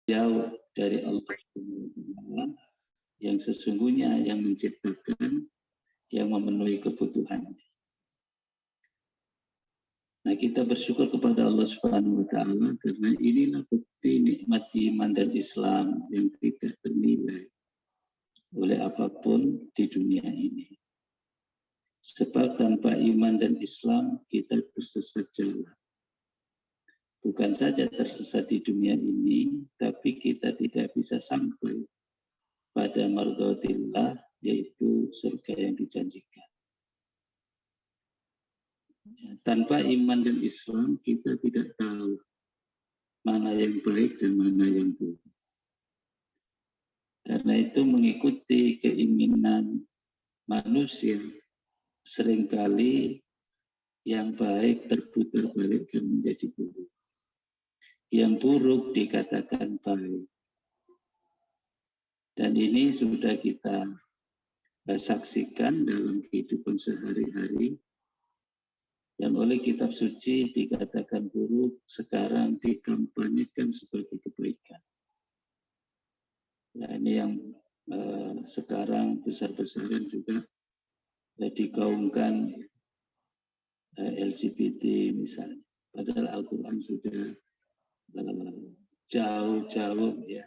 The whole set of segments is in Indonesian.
jauh dari Allah yang sesungguhnya yang menciptakan, yang memenuhi kebutuhan. Nah, kita bersyukur kepada Allah Subhanahu wa Ta'ala karena inilah bukti nikmat iman dan Islam yang tidak ternilai oleh apapun di dunia ini. Sebab tanpa iman dan Islam kita tersesat jalan. Bukan saja tersesat di dunia ini, tapi kita tidak bisa sampai pada mardhatillah, yaitu surga yang dijanjikan. Tanpa iman dan Islam kita tidak tahu mana yang baik dan mana yang buruk. Karena itu mengikuti keinginan manusia seringkali yang baik terputar balikkan menjadi buruk. Yang buruk dikatakan baik. Dan ini sudah kita saksikan dalam kehidupan sehari-hari. Yang oleh kitab suci dikatakan buruk, sekarang dikampanyekan sebagai kebaikan. Nah, ini yang sekarang besar-besaran juga digaungkan LGBT misalnya. Padahal Al-Quran sudah jauh-jauh ya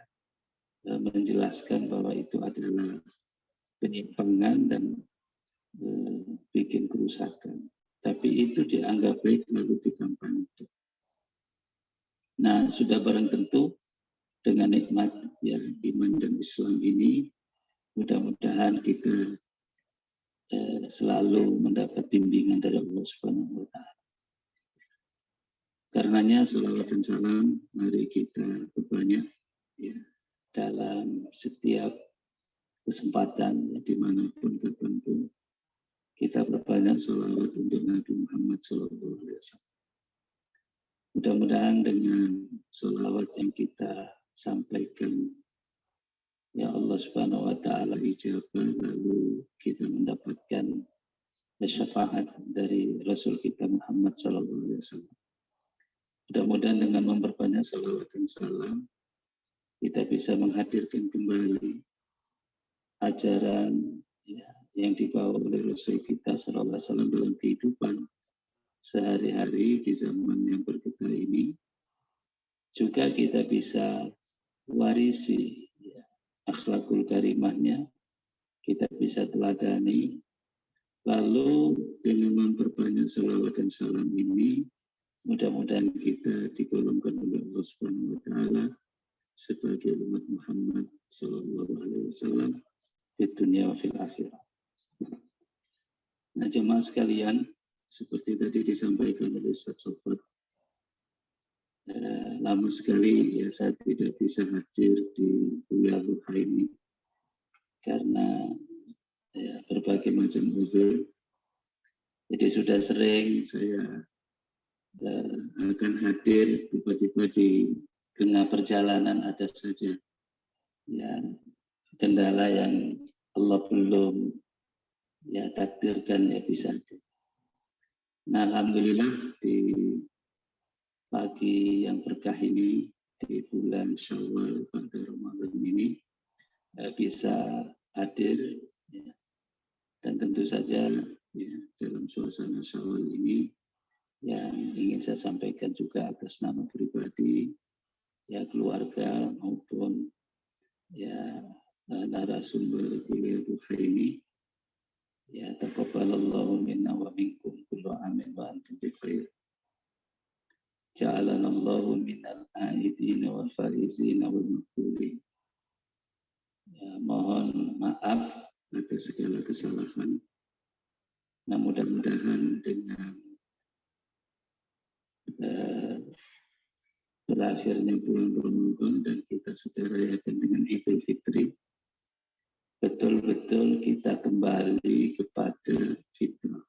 menjelaskan bahwa itu adalah penyimpangan dan bikin kerusakan. Tapi itu dianggap baik lalu dikampanyekan. Nah, sudah barang tentu dengan nikmat ya iman dan Islam ini, mudah-mudahan kita selalu mendapat bimbingan dari Allah Subhanahu wa Ta'ala. Karenanya salawat dan salam mari kita perbanyak ya, dalam setiap kesempatan ya, dimanapun kapanpun kita perbanyak salawat untuk Nabi Muhammad SAW. Mudah-mudahan dengan salawat yang kita sampaikan, ya Allah Subhanahu wa Ta'ala ijabah, lalu kita mendapatkan syafaat dari Rasul kita Muhammad SAW. Mudah-mudahan dengan memperbanyak salawat dan salam, kita bisa menghadirkan kembali ajaran ya, yang dibawa oleh Rasul kita SAW dalam kehidupan sehari-hari di zaman yang berkah ini. Juga kita bisa warisi ya, akhlakul karimahnya, kita bisa teladani, lalu dengan memperbanyak salawat dan salam ini, mudah-mudahan kita digolongkan oleh Allah Subhanahu wa Ta'ala sebagai umat Muhammad SAW di dunia wa fil akhirah. Nah, jemaah sekalian, seperti tadi disampaikan oleh Ustaz Sofat, lama sekali ya saya tidak bisa hadir di kuliah luha ini karena ya, berbagai macam uzur. Jadi sudah sering saya akan hadir tiba-tiba di tengah perjalanan ada saja ya kendala yang Allah belum ya takdirkan ya bisa. Nah, alhamdulillah di pagi yang berkah ini di bulan Syawal pada Ramadan ini bisa hadir ya. Dan tentu saja ya, dalam suasana Syawal ini yang ingin saya sampaikan juga atas nama pribadi ya keluarga maupun ya narasumber kuliah duha ini ya taqabbalallahu minna wa minkum kullu amin wa antum bi khair. Ja'alanallahu minal aidina wal faizina wal maqbulin. Ya, mohon maaf atas segala kesalahan. Nah, mudah-mudahan dengan berakhirnya bulan Ramadan dan kita sudah rayakan dengan Idul Fitri, betul-betul kita kembali kepada fitrah.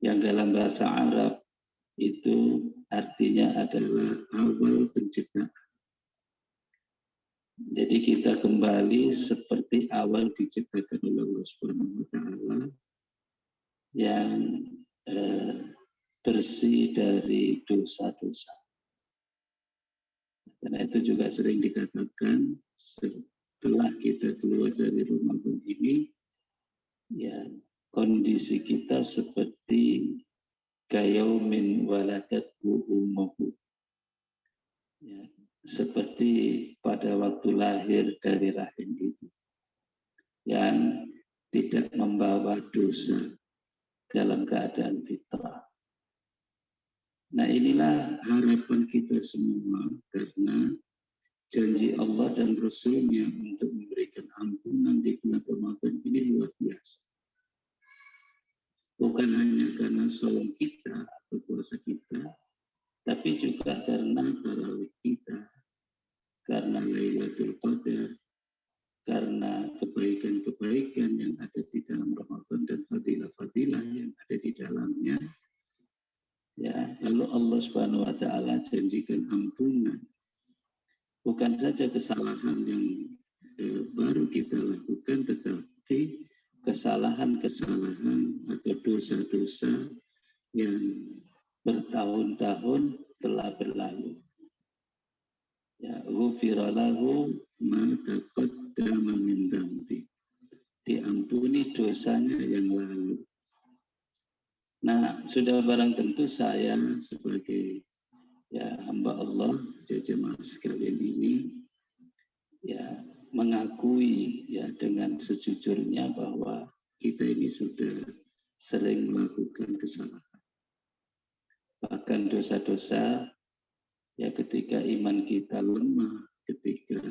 Yang dalam bahasa Arab itu artinya adalah awal penciptaan. Jadi kita kembali seperti awal diciptakan oleh Allah Subhanahu wa Ta'ala yang bersih dari dosa-dosa. Karena itu juga sering dikatakan setelah kita keluar dari Ramadan ini, ya kondisi kita seperti kayaumin waladathu ummuhu. Ya, seperti pada waktu lahir dari rahim ibu yang tidak membawa dosa dalam keadaan fitrah. Nah, inilah harapan kita semua karena janji Allah dan Rasul-Nya untuk memberikan ampunan di bulan Ramadan ini luar biasa. Bukan hanya karena saum kita atau puasa kita, tapi juga karena tarawih kita, karena Lailatul Qadar, karena kebaikan-kebaikan yang ada di dalam Ramadan dan fadilah-fadilah yang ada di dalamnya. Ya, lalu Allah Subhanahu wa taala janjikan ampunan. Bukan saja kesalahan yang baru kita lakukan, tetapi kesalahan-kesalahan atau dosa-dosa yang bertahun-tahun telah berlalu. Ya, ghufira lahu ma taqaddama min dzambi. Diampuni dosanya yang lalu. Nah, sudah barang tentu saya sebagai ya hamba Allah, jemaah sekalian ini ya mengakui ya dengan sejujurnya bahwa kita ini sudah sering melakukan kesalahan. Bahkan dosa-dosa ya ketika iman kita lemah, ketika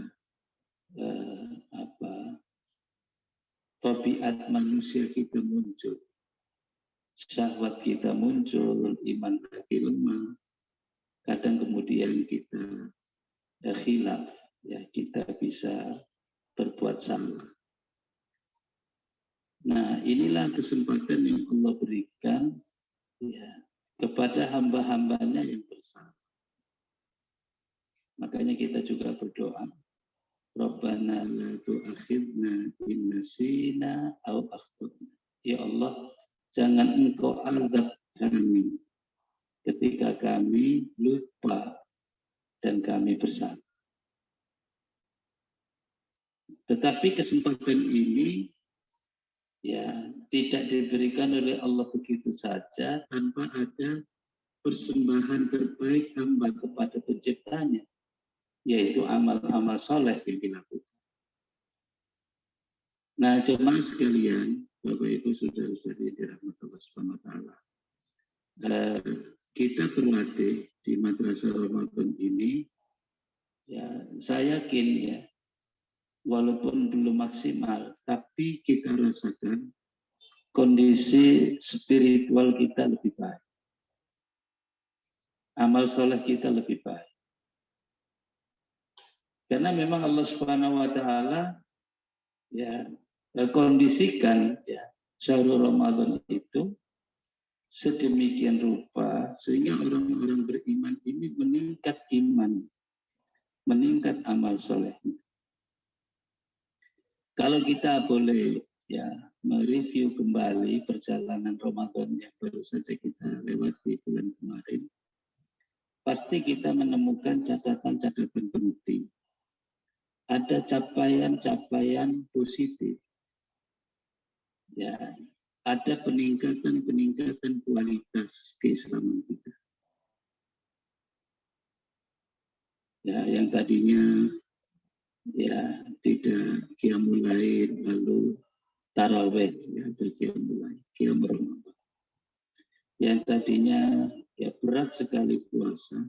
tabiat manusia kita muncul, syahwat kita muncul, iman lagi lemah, kadang kemudian kita khilaf, ya kita bisa berbuat salah. Nah, inilah kesempatan yang Allah berikan ya kepada hamba-hambanya yang bersalah. Makanya kita juga berdoa, Rabbana la tu'akhidna in nasina aw akhtana. Ya Allah, jangan Engkau azab kami ketika kami lupa dan kami bersalah. Tetapi kesempatan ini ya tidak diberikan oleh Allah begitu saja tanpa ada persembahan terbaik hamba kepada penciptanya, yaitu amal-amal soleh yang dilakukan. Nah, jemaah sekalian, Bapak Ibu saudara-saudari dirahmati Allah Subhanahu wa taala. Kita berlatih di Madrasah Ramadan ini, ya saya yakin ya, walaupun belum maksimal, tapi kita rasakan kondisi spiritual kita lebih baik. Amal soleh kita lebih baik. Karena memang Allah Subhanahu wa taala ya kondisikan ya syahrul Ramadan itu sedemikian rupa sehingga orang-orang beriman ini meningkat iman, meningkat amal solehnya. Kalau kita boleh ya mereview kembali perjalanan Ramadan yang baru saja kita lewati bulan kemarin, pasti kita menemukan catatan-catatan penting. Ada capaian-capaian positif. Ya, ada peningkatan kualitas keislaman kita. Ya, yang tadinya ya tidak qiyamul lail lalu tarawih ya qiyamul Ramadan. Yang tadinya ya berat sekali puasa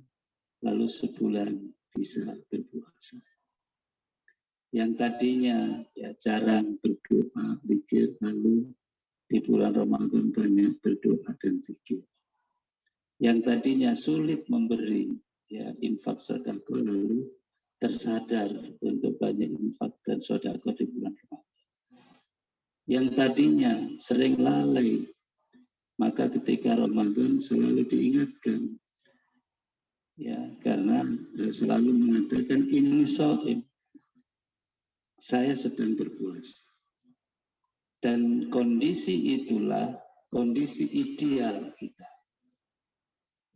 lalu sebulan bisa berpuasa. Yang tadinya ya jarang berdoa zikir lalu di bulan Ramadan banyak berdoa dan zikir. Yang tadinya sulit memberi ya infak sedekah lalu tersadar untuk banyak infak dan sedekah di bulan Ramadan. Yang tadinya sering lalai, maka ketika Ramadan selalu diingatkan. Ya, karena selalu mengatakan ini shaim. Saya sedang berpuasa. Dan kondisi itulah kondisi ideal kita.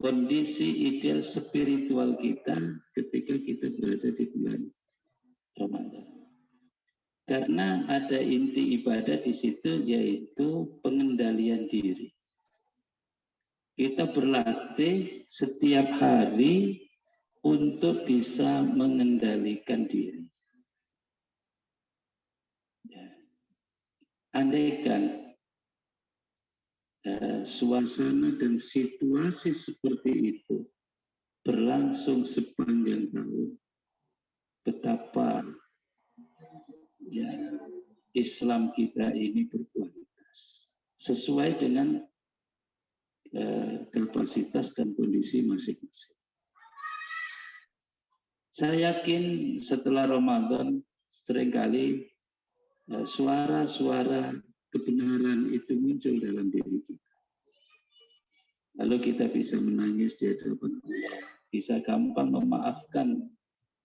kondisi ideal spiritual kita ketika kita berada di bulan Ramadan. Karena ada inti ibadah di situ, yaitu pengendalian diri. Kita berlatih setiap hari untuk bisa mengendalikan diri. Andaikan suasana dan situasi seperti itu berlangsung sepanjang tahun, betapa Islam kita ini berkualitas sesuai dengan kapasitas dan kondisi masing-masing. Saya yakin setelah Ramadan seringkali suara-suara kebenaran itu muncul dalam diri kita. Lalu kita bisa menangis di hadapan Allah, bisa gampang memaafkan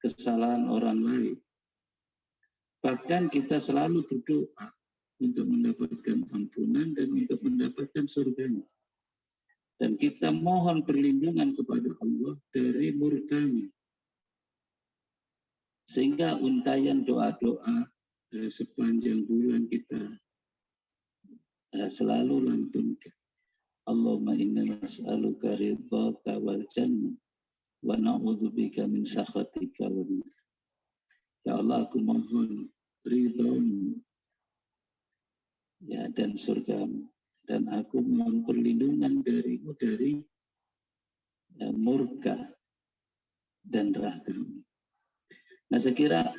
kesalahan orang lain. Bahkan kita selalu berdoa untuk mendapatkan ampunan dan untuk mendapatkan surganya. Dan kita mohon perlindungan kepada Allah dari murkanya. Sehingga untayan doa-doa sepanjang bulan kita selalu lantunkan. Allahumma inna nas'aluka ridhaka wal jannah wa na'udzubika min sakhatika wal nar. Ya Allah, aku mohon ridhamu dan surgamu, dan aku mohon perlindungan darimu dari murka dan neraka-Mu. Nah, saya kira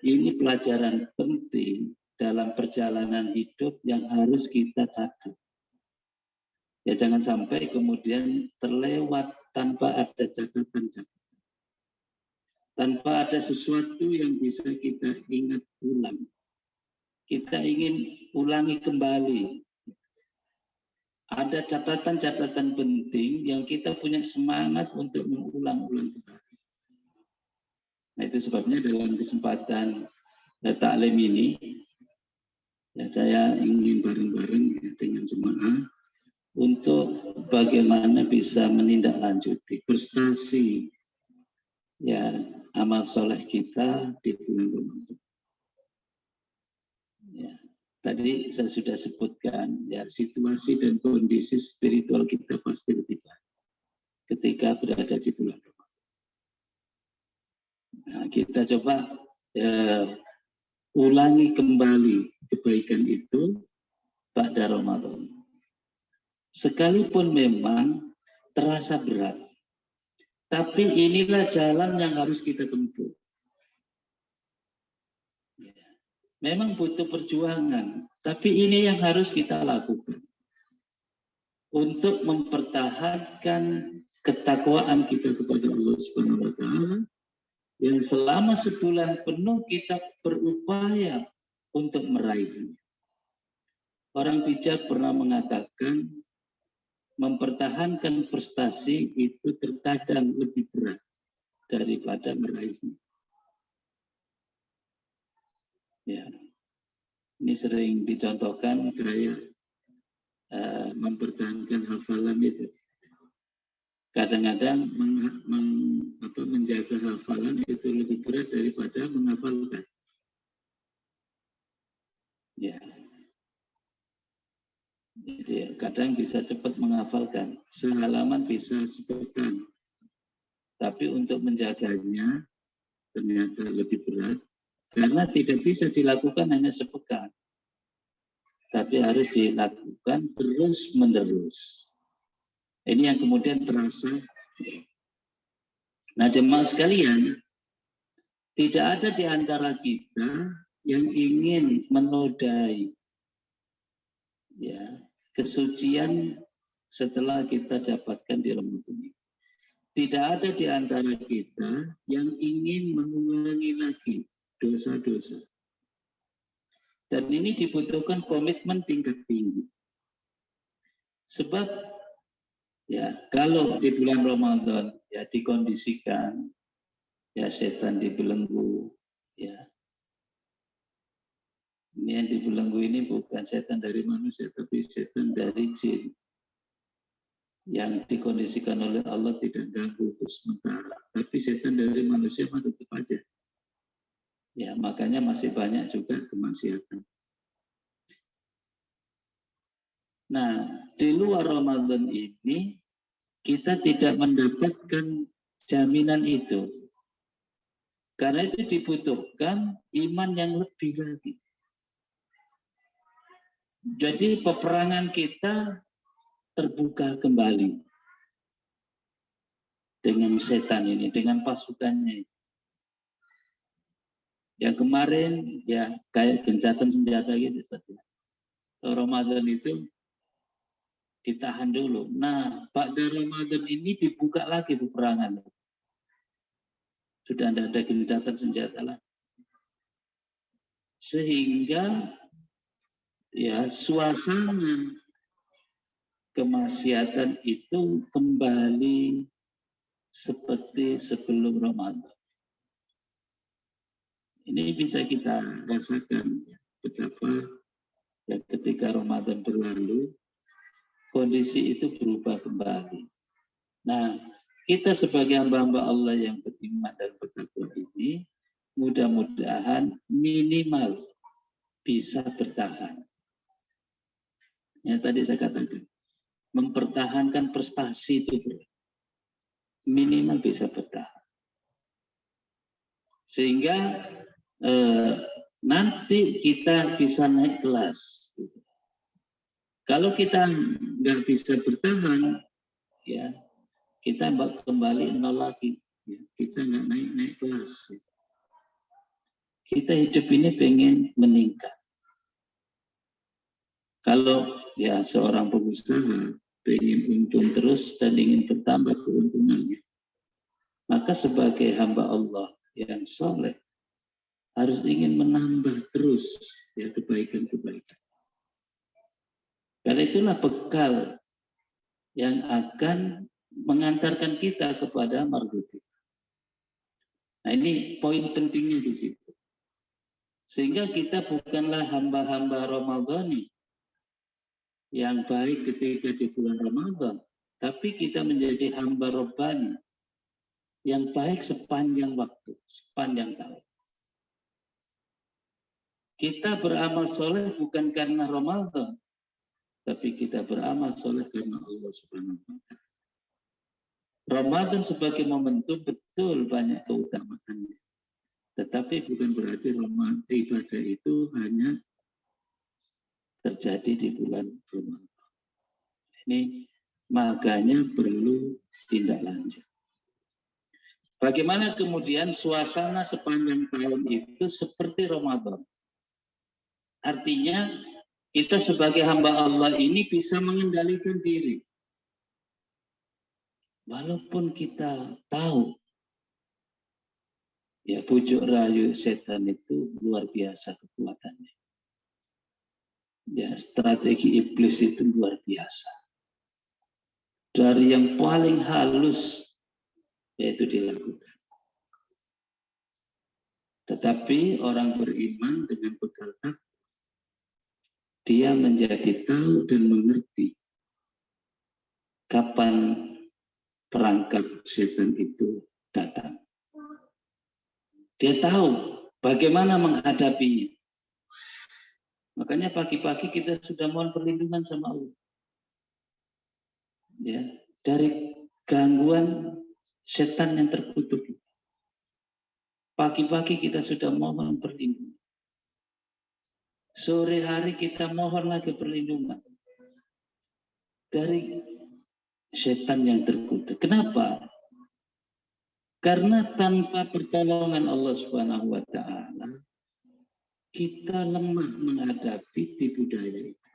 ini pelajaran penting dalam perjalanan hidup yang harus kita catat. Ya, jangan sampai kemudian terlewat tanpa ada catatan-catatan. Tanpa ada sesuatu yang bisa kita ingat ulang. Kita ingin ulangi kembali. Ada catatan-catatan penting yang kita punya semangat untuk mengulang-ulang kembali. Nah, itu sebabnya dalam kesempatan taklim ini, ya, saya ingin bareng-bareng dengan jemaah untuk bagaimana bisa menindaklanjuti prestasi amal soleh kita di bulan Ramadan. Ya, tadi saya sudah sebutkan situasi dan kondisi spiritual kita pasti lebih baik ketika berada di bulan Ramadan. Nah, kita coba ulangi kembali kebaikan itu pada Ramadan. Sekalipun memang terasa berat, tapi inilah jalan yang harus kita tempuh. Memang butuh perjuangan, tapi ini yang harus kita lakukan untuk mempertahankan ketakwaan kita kepada Allah Subhanahu wa Ta'ala, yang selama sebulan penuh kita berupaya untuk meraihnya. Orang bijak pernah mengatakan, mempertahankan prestasi itu terkadang lebih berat daripada meraihnya. Ya, ini sering dicontohkan kayak mempertahankan hafalan itu. Kadang-kadang menjaga hafalan itu lebih berat daripada menghafalkan. Ya. Jadi kadang bisa cepat menghafalkan, sehalaman bisa sepekan. Tapi untuk menjaganya ternyata lebih berat, karena tidak bisa dilakukan hanya sepekan. Tapi harus dilakukan terus-menerus. Ini yang kemudian terasa. Nah, jemaah sekalian, tidak ada di antara kita yang ingin menodai kesucian setelah kita dapatkan di Ramadan ini. Tidak ada di antara kita yang ingin mengulangi lagi dosa-dosa. Dan ini dibutuhkan komitmen tingkat tinggi. Sebab kalau di bulan Ramadan dikondisikan setan dibelenggu, ini yang dibelenggu ini bukan setan dari manusia, tapi setan dari jin. yang dikondisikan oleh Allah tidak ganggu untuk sementara. Tapi setan dari manusia mah tetap aja. Ya, makanya masih banyak juga kemaksiatan. Nah, di luar Ramadan ini kita tidak mendapatkan jaminan itu. Karena itu dibutuhkan iman yang lebih lagi. Jadi peperangan kita terbuka kembali dengan setan ini, dengan pasukannya. Yang kemarin ya kayak gencatan senjata gitu. Ramadan itu ditahan dulu. Nah, pada Ramadan ini dibuka lagi peperangan. Sudah tidak ada gencatan senjata lagi. Sehingga ya suasana kemaksiatan itu kembali seperti sebelum Ramadan. Ini bisa kita rasakan betapa ya ketika Ramadan berlalu kondisi itu berubah kembali. Nah, kita sebagai hamba-hamba Allah yang beriman dan bertakwa ini mudah-mudahan minimal bisa bertahan. Ya tadi saya katakan, mempertahankan prestasi itu minimal bisa bertahan. Sehingga nanti kita bisa naik kelas. Kalau kita nggak bisa bertahan, ya kita kembali nol lagi. Ya, kita nggak naik kelas. Kita hidup ini pengen meningkat. Kalau ya seorang pengusaha pengen untung terus dan ingin bertambah keuntungannya, maka sebagai hamba Allah yang soleh harus ingin menambah terus ya kebaikan-kebaikan. Karena itulah bekal yang akan mengantarkan kita kepada marhuti. Nah ini poin pentingnya di situ. Sehingga kita bukanlah hamba-hamba Ramadhani yang baik ketika di bulan Ramadan, tapi kita menjadi hamba Rabbani yang baik sepanjang waktu, sepanjang tahun. Kita beramal soleh bukan karena Ramadan, tapi kita beramal soleh karena Allah Subhanahu wa Ta'ala. Ramadan sebagai momentum betul banyak keutamaannya. Tetapi bukan berarti Ramadan ibadah itu hanya terjadi di bulan Ramadan. Ini makanya perlu tindak lanjut. Bagaimana kemudian suasana sepanjang tahun itu seperti Ramadan? Artinya kita sebagai hamba Allah ini bisa mengendalikan diri. Walaupun kita tahu ya pucuk rayu setan itu luar biasa kekuatannya. Ya strategi iblis itu luar biasa. Dari yang paling halus yaitu dilakukan. Tetapi orang beriman dengan bekal takwa dia menjadi tahu dan mengerti kapan perangkap setan itu datang. Dia tahu bagaimana menghadapinya. Makanya pagi-pagi kita sudah mohon perlindungan sama Allah. Ya, dari gangguan setan yang terkutuk. Pagi-pagi kita sudah mohon perlindungan. Sore hari kita mohon lagi perlindungan dari setan yang terkutuk. Kenapa? Karena tanpa pertolongan Allah Subhanahu wa Ta'ala, kita lemah menghadapi tipu daya itu.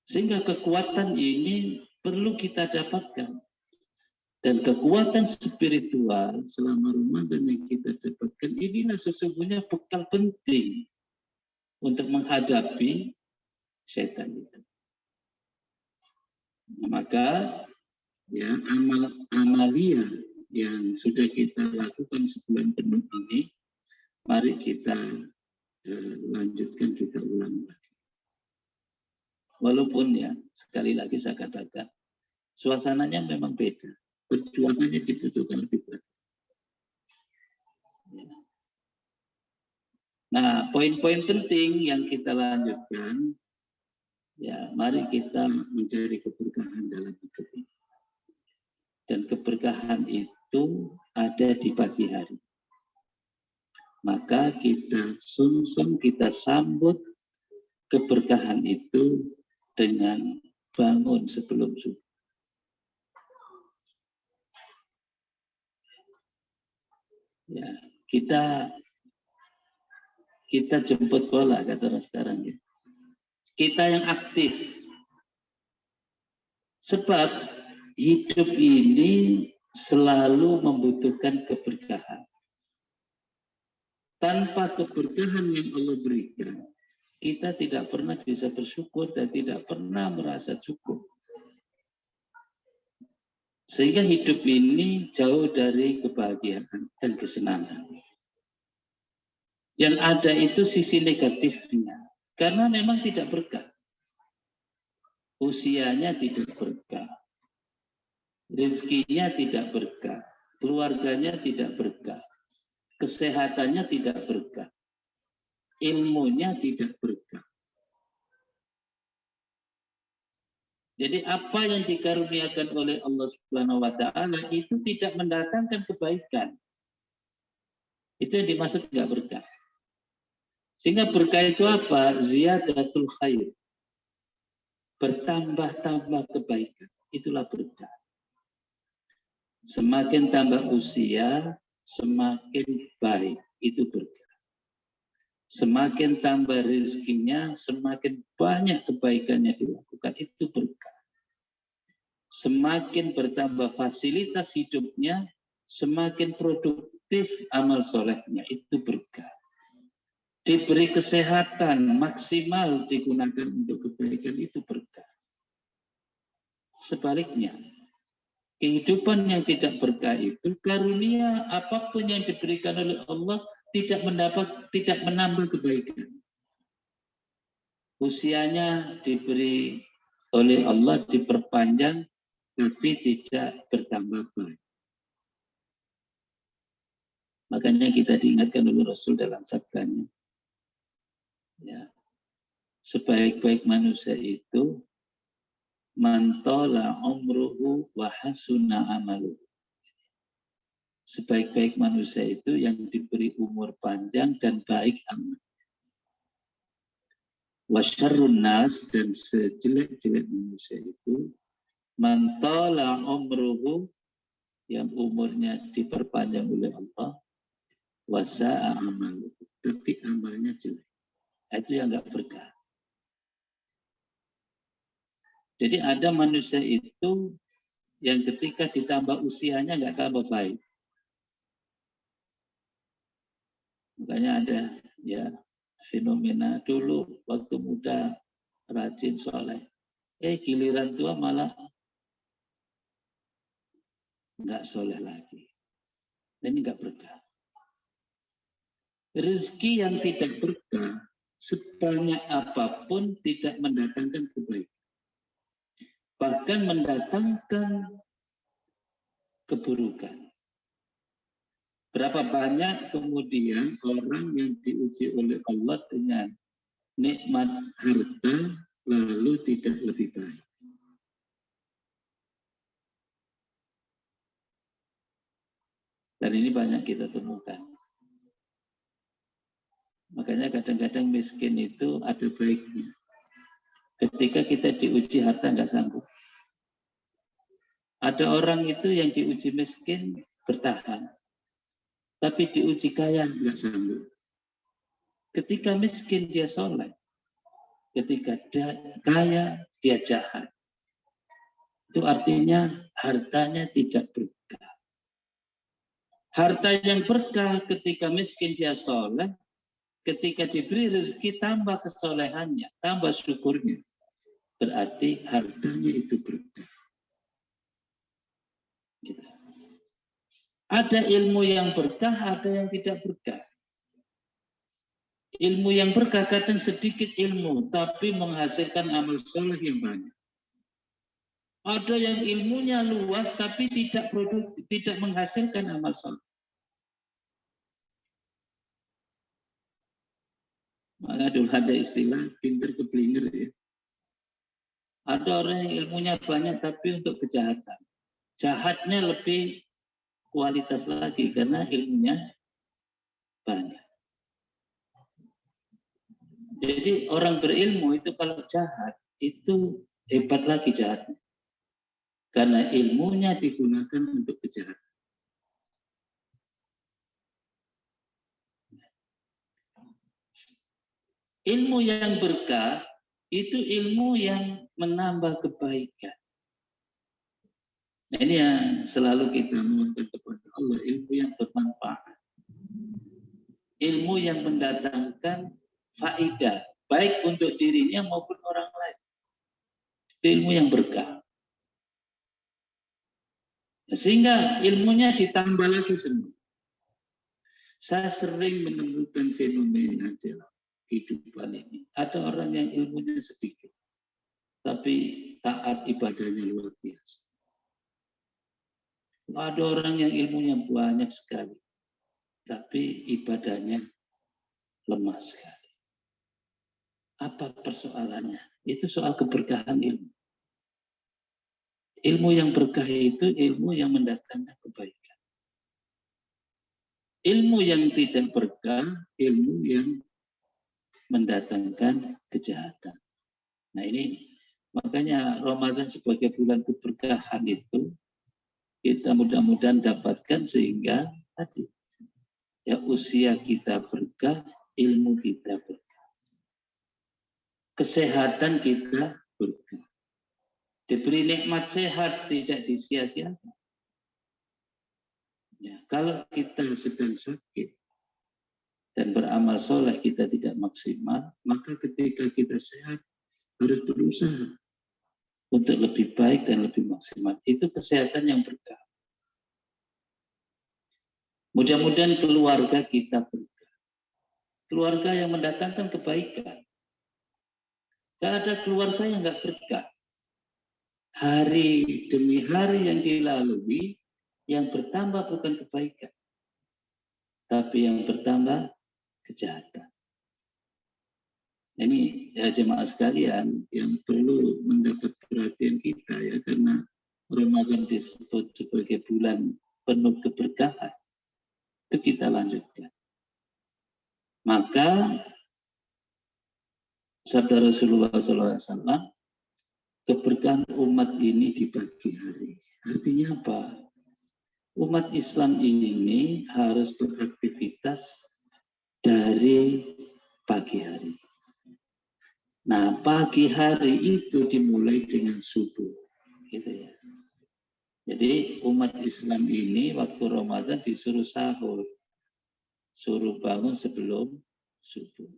Sehingga kekuatan ini perlu kita dapatkan. Dan kekuatan spiritual selama Ramadan yang kita dapatkan inilah sesungguhnya bekal penting untuk menghadapi setan itu. Maka ya amalia yang sudah kita lakukan sebulan penuh ini, mari kita lanjutkan, kita ulang lagi. Walaupun ya, sekali lagi saya katakan, suasananya memang beda. Perjuangannya dibutuhkan lebih berat. Nah, poin-poin penting yang kita lanjutkan, ya mari kita mencari keberkahan dalam hidup ini. Dan keberkahan itu ada di pagi hari. Maka kita sungsung, kita sambut keberkahan itu dengan bangun sebelum subuh. Ya, kita jemput bola, kata orang sekarang ya. Kita yang aktif. Sebab hidup ini selalu membutuhkan keberkahan. Tanpa keberkahan yang Allah berikan, kita tidak pernah bisa bersyukur dan tidak pernah merasa cukup. Sehingga hidup ini jauh dari kebahagiaan dan kesenangan. Yang ada itu sisi negatifnya. Karena memang tidak berkah. Usianya tidak berkah. Rezekinya tidak berkah. Keluarganya tidak berkah. Kesehatannya tidak berkah. Ilmunya tidak berkah. Jadi apa yang dikaruniakan oleh Allah Subhanahu wa taala itu tidak mendatangkan kebaikan. Itu yang dimaksud tidak berkah. Sehingga berkah itu apa? Ziyadatul khair. Bertambah-tambah kebaikan. Itulah berkah. Semakin tambah usia, semakin baik. Itu berkah. Semakin tambah rezekinya, semakin banyak kebaikannya dilakukan. Itu berkah. Semakin bertambah fasilitas hidupnya, semakin produktif amal solehnya. Itu berkah. Diberi kesehatan maksimal digunakan untuk kebaikan, itu berkah. Sebaliknya, kehidupan yang tidak berkah itu karunia apapun yang diberikan oleh Allah tidak menambah kebaikan. Usianya diberi oleh Allah diperpanjang tapi tidak bertambah baik. Makanya kita diingatkan oleh Rasul dalam sabdanya. Ya. Sebaik-baik manusia itu mantola umruhu wa hasuna amaluhu. Sebaik-baik manusia itu yang diberi umur panjang dan baik amal. Wasyarrun nas, dan sejelek-jelek manusia itu mantola umruhu, yang umurnya diperpanjang oleh Allah, wasa'a amaluhu, tapi amalnya jelek. Itu yang enggak berkah. Jadi ada manusia itu yang ketika ditambah usianya enggak tambah baik. Makanya ada ya fenomena dulu waktu muda rajin soleh, giliran tua malah nggak soleh lagi. Dan ini nggak berkah. Rezeki yang tidak berkah sebanyak apapun tidak mendatangkan kebaikan, bahkan mendatangkan keburukan. Berapa banyak kemudian orang yang diuji oleh Allah dengan nikmat harta lalu tidak lebih baik. Dan ini banyak kita temukan. Makanya kadang-kadang miskin itu ada baiknya. Ketika kita diuji harta nggak sanggup. Ada orang itu yang diuji miskin bertahan. Tapi diuji kaya nggak sanggup. Ketika miskin dia soleh. Ketika kaya dia jahat. Itu artinya hartanya tidak berkah. Harta yang berkah ketika miskin dia soleh. Ketika diberi rezeki tambah kesolehannya, tambah syukurnya. Berarti hartanya itu berkah. Gitu. Ada ilmu yang berkah, ada yang tidak berkah. Ilmu yang berkah kadang sedikit ilmu, tapi menghasilkan amal soleh yang banyak. Ada yang ilmunya luas, tapi tidak produktif, tidak menghasilkan amal soleh. Maka dulu ada istilah pinter keblinger ya. Ada orang yang ilmunya banyak, tapi untuk kejahatan. Jahatnya lebih kualitas lagi, karena ilmunya banyak. Jadi orang berilmu itu kalau jahat itu hebat lagi jahatnya. Karena ilmunya digunakan untuk kejahatan. Ilmu yang berkah itu ilmu yang menambah kebaikan. Nah, ini yang selalu kita mohonkan kepada Allah, ilmu yang bermanfaat. Ilmu yang mendatangkan faidah, baik untuk dirinya maupun orang lain. Ilmu yang berkah. Sehingga ilmunya ditambah lagi semua. Saya sering menemukan fenomena dalam kehidupan ini. Ada orang yang ilmunya sedikit, tapi taat ibadahnya luar biasa. Ada orang yang ilmunya banyak sekali, tapi ibadahnya lemah sekali. Apa persoalannya? Itu soal keberkahan ilmu. Ilmu yang berkah itu ilmu yang mendatangkan kebaikan. Ilmu yang tidak berkah, ilmu yang mendatangkan kejahatan. Nah ini makanya Ramadan sebagai bulan keberkahan itu kita mudah-mudahan dapatkan sehingga tadi ya usia kita berkah, ilmu kita berkah, kesehatan kita berkah. Diberi nikmat sehat tidak disia-siakan. Ya, kalau kita sedang sakit dan beramal soleh kita tidak maksimal, maka ketika kita sehat harus berusaha untuk lebih baik dan lebih maksimal. Itu kesehatan yang berkah. Mudah-mudahan keluarga kita berkah. Keluarga yang mendatangkan kebaikan. Kalau ada keluarga yang nggak berkah, hari demi hari yang dilalui, yang bertambah bukan kebaikan, tapi yang bertambah kejahatan. Ini ya jemaah sekalian yang perlu mendapat perhatian kita ya, karena Ramadan disebut sebagai bulan penuh keberkahan. Itu kita lanjutkan. Maka sabda Rasulullah SAW, keberkahan umat ini di pagi hari. Artinya apa? Umat Islam ini harus beraktivitas dari pagi hari. Nah, pagi hari itu dimulai dengan subuh. Gitu ya. Jadi umat Islam ini waktu Ramadan disuruh sahur. Suruh bangun sebelum subuh.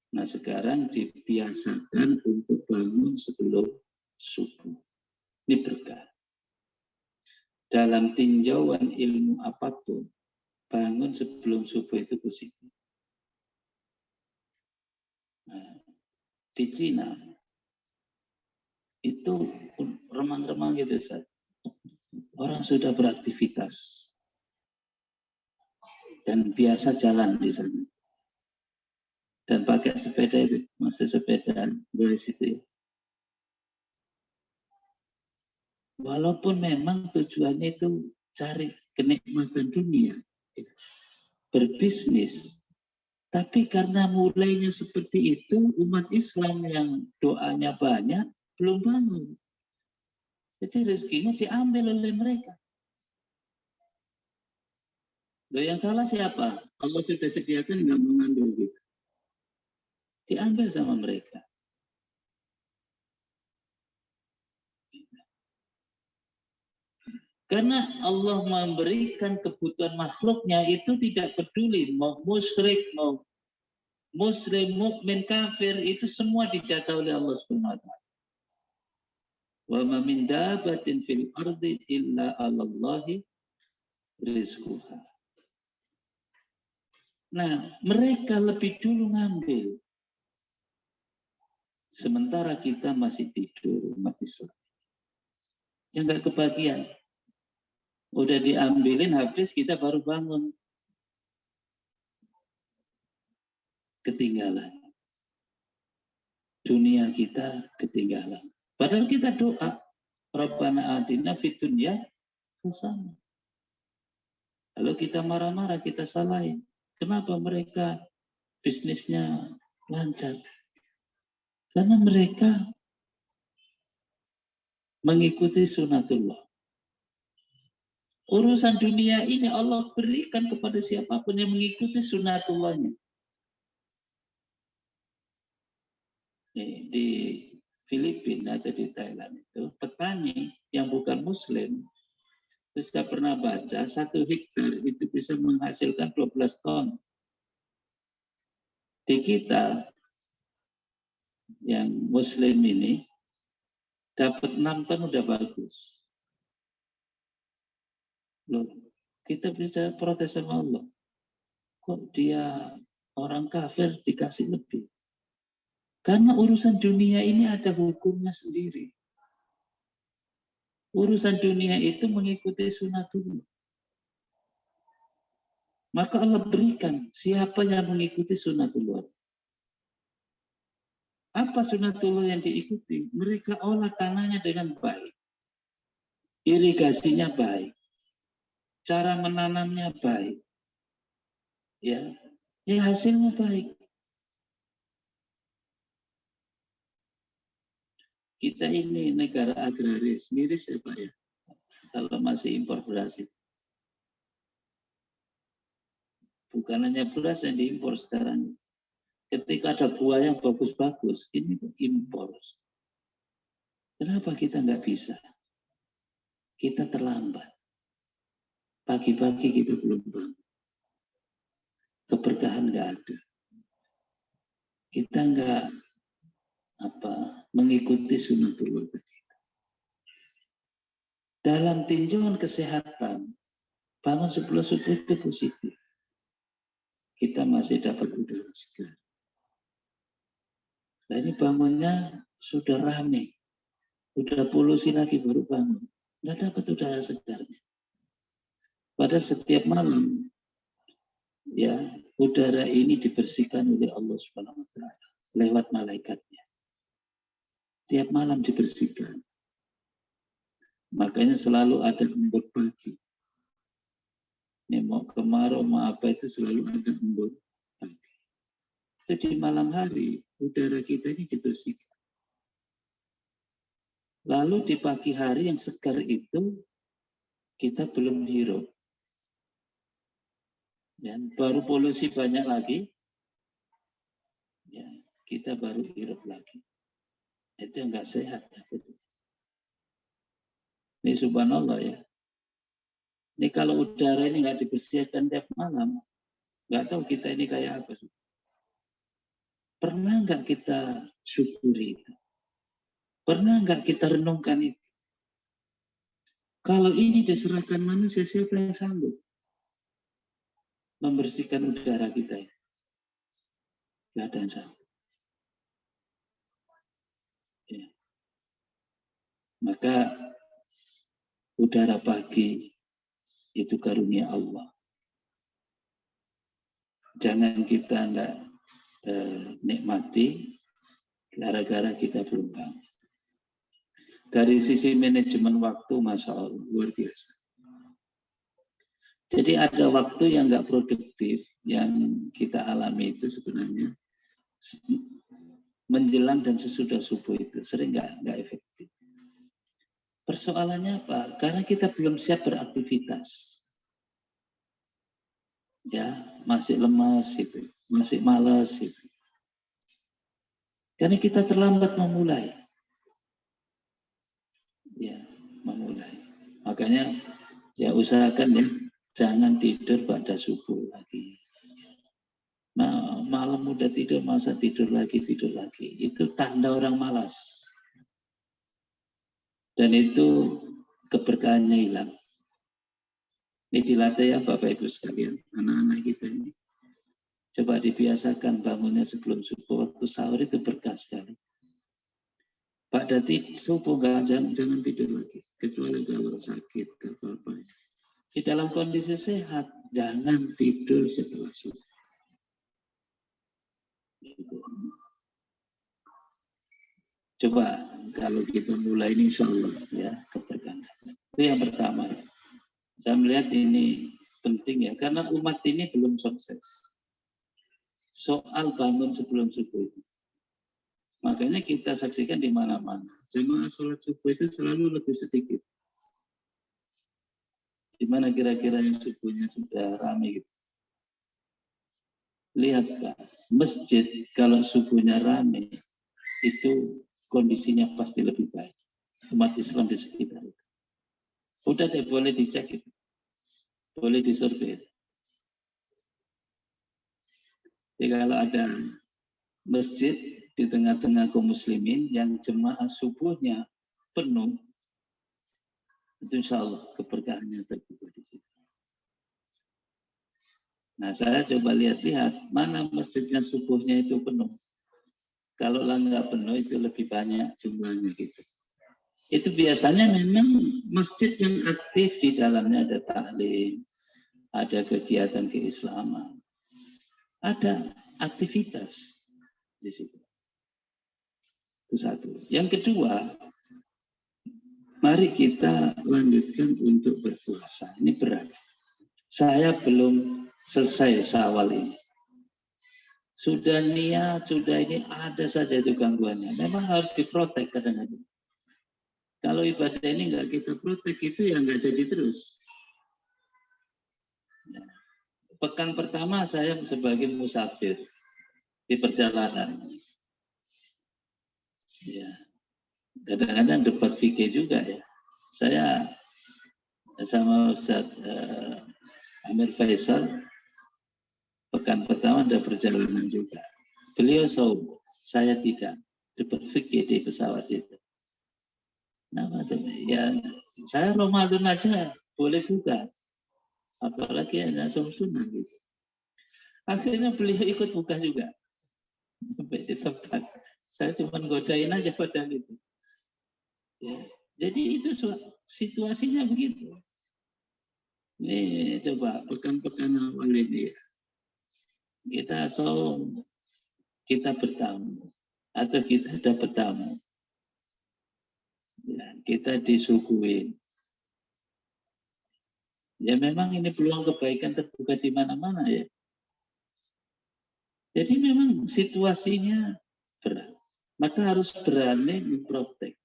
Nah sekarang dibiasakan untuk bangun sebelum subuh. Ini berkah. Dalam tinjauan ilmu apapun, bangun sebelum subuh itu positif. Nah, di Cina itu remang-remang gitu saja. Orang sudah beraktivitas dan biasa jalan di sana. Dan pakai sepeda itu, masih sepeda dari situ ya. Walaupun memang tujuannya itu cari kenikmatan dunia, berbisnis, tapi karena mulainya seperti itu, umat Islam yang doanya banyak belum bangun. Jadi rezekinya diambil oleh mereka. Loh, yang salah siapa? Allah sudah sediakan nggak mengambil gitu. Diambil sama mereka. Karena Allah memberikan kebutuhan makhluknya itu tidak peduli mau musyrik, mau muslim, mukmin, kafir, itu semua dijaga oleh Allah Subhanahu wa taala. Wa ma min dabbatin fil ardi illa 'alallahi rizquha. Nah, mereka lebih dulu ngambil. Sementara kita masih tidur, umat Islam. Yang nggak kebagian. Udah diambilin habis, kita baru bangun. Ketinggalan. Dunia kita ketinggalan. Padahal kita doa. Rabbana atina fid dunya hasanah. Kalau kita marah-marah, kita salahin. Kenapa mereka bisnisnya lancar? Karena mereka mengikuti sunatullah. Urusan dunia ini Allah berikan kepada siapapun yang mengikuti sunatullahnya. Di Filipina atau di Thailand itu, petani yang bukan Muslim, itu saya pernah baca, 1 hektar itu bisa menghasilkan 12 ton. Di kita, yang Muslim ini, dapat 6 ton udah bagus. Loh, kita bisa protes sama Allah. Kok dia orang kafir dikasih lebih? Karena urusan dunia ini ada hukumnya sendiri. Urusan dunia itu mengikuti sunatullah. Maka Allah berikan siapa yang mengikuti sunatullah. Apa sunatullah yang diikuti? Mereka olah tanahnya dengan baik. Irigasinya baik. Cara menanamnya baik. Ya, hasilnya baik. Kita ini negara agraris, miris ya Pak ya. Kalau masih impor beras itu. Bukan hanya beras yang diimpor sekarang. Ketika ada buah yang bagus-bagus, ini impor. Kenapa kita nggak bisa? Kita terlambat. Pagi-pagi kita belum bangun. Keberkahan nggak ada. Kita nggak mengikuti sunatullah. Dalam tinjauan kesehatan, bangun sebelum subuh itu positif. Kita masih dapat udara segar. Nah ini bangunnya sudah rame, udah polusi lagi baru bangun, nggak dapat udara segarnya. Padahal setiap malam, ya udara ini dibersihkan oleh Allah Subhanahu Wa Taala lewat malaikatnya. Tiap malam dibersihkan. Makanya selalu ada embun pagi. Ini mau kemarau, mau apa itu selalu ada embun pagi. Jadi malam hari udara kita ini dibersihkan. Lalu di pagi hari yang segar itu kita belum hirup. Ya, baru polusi banyak lagi, ya, kita baru hirup lagi. Itu nggak sehat. Ini subhanallah ya. Ini kalau udara ini nggak dibersihkan tiap malam, nggak tahu kita ini kayak apa. Pernah nggak kita syukuri itu? Pernah nggak kita renungkan itu? Kalau ini diserahkan manusia, siapa yang sanggup membersihkan udara kita? Nggak ada yang sanggup. Ya. Maka udara pagi itu karunia Allah. Jangan kita enggak nikmati gara-gara kita belum bangun. Dari sisi manajemen waktu, Masya Allah, luar biasa. Jadi ada waktu yang enggak produktif yang kita alami itu sebenarnya menjelang dan sesudah subuh itu sering enggak efektif. Persoalannya apa? Karena kita belum siap beraktivitas. Ya, masih lemas gitu, masih malas gitu. Karena kita terlambat memulai. Ya, memulai. Makanya ya usahakan ya jangan tidur pada subuh lagi. Nah, malam udah tidur masa tidur lagi. Itu tanda orang malas. Dan itu keberkahannya hilang. Ini dilatih ya Bapak Ibu sekalian, anak-anak kita ini. Coba dibiasakan bangunnya sebelum subuh, waktu sahur itu berkah sekali. Pak Dati, subuh jangan tidur lagi, kecuali kalau sakit atau apa. Di dalam kondisi sehat, jangan tidur setelah subuh. Coba kalau kita mulai ini insya Allah ya keberkahan. Itu yang pertama. Saya melihat ini penting ya, karena umat ini belum sukses. Soal bangun sebelum subuh itu. Makanya kita saksikan di mana-mana. Jemaah sholat subuh itu selalu lebih sedikit. Di mana kira-kira yang subuhnya sudah ramai gitu. Lihat Pak, masjid kalau subuhnya ramai, itu kondisinya pasti lebih baik. Umat Islam di sekitar itu. Udah deh, boleh dicek itu. Boleh disurvei. Jadi kalau ada masjid di tengah-tengah kaum muslimin yang jemaah subuhnya penuh, itu insya Allah keberkahannya terbuka di situ. Nah, saya coba lihat-lihat mana masjidnya subuhnya itu penuh. Kalau nggak penuh itu lebih banyak jumlahnya gitu. Itu biasanya memang masjid yang aktif di dalamnya ada taklim, ada kegiatan keislaman, ada aktivitas di situ. Itu satu. Yang kedua, mari kita lanjutkan untuk berpuasa. Ini berat. Saya belum selesai Syawal ini. Sudah niat, sudah ini ada saja itu gangguannya. Memang harus diprotek kadang-kadang. Kalau ibadah ini nggak kita protek itu ya nggak jadi terus. Ya. Pekan pertama saya sebagai musafir di perjalanan. Ya. Kadang-kadang debat fikih juga ya. Saya sama Ustaz Amir Faisal pekan pertama ada perjalanan juga. Beliau saum, saya tidak. Debat fikih di pesawat itu. Nah, ya saya Ramadan aja boleh buka, apalagi ada sunnah gitu. Akhirnya beliau ikut buka juga sampai di tempat. Saya cuma godain aja padahal itu. Ya. Jadi itu situasinya begitu. Ini coba pekan-pekan awal ini kita saum, kita bertamu atau kita dapat tamu. Ya, kita disuguhin. Ya memang ini peluang kebaikan terbuka di mana-mana ya. Jadi memang situasinya berat. Maka harus berani memprotek.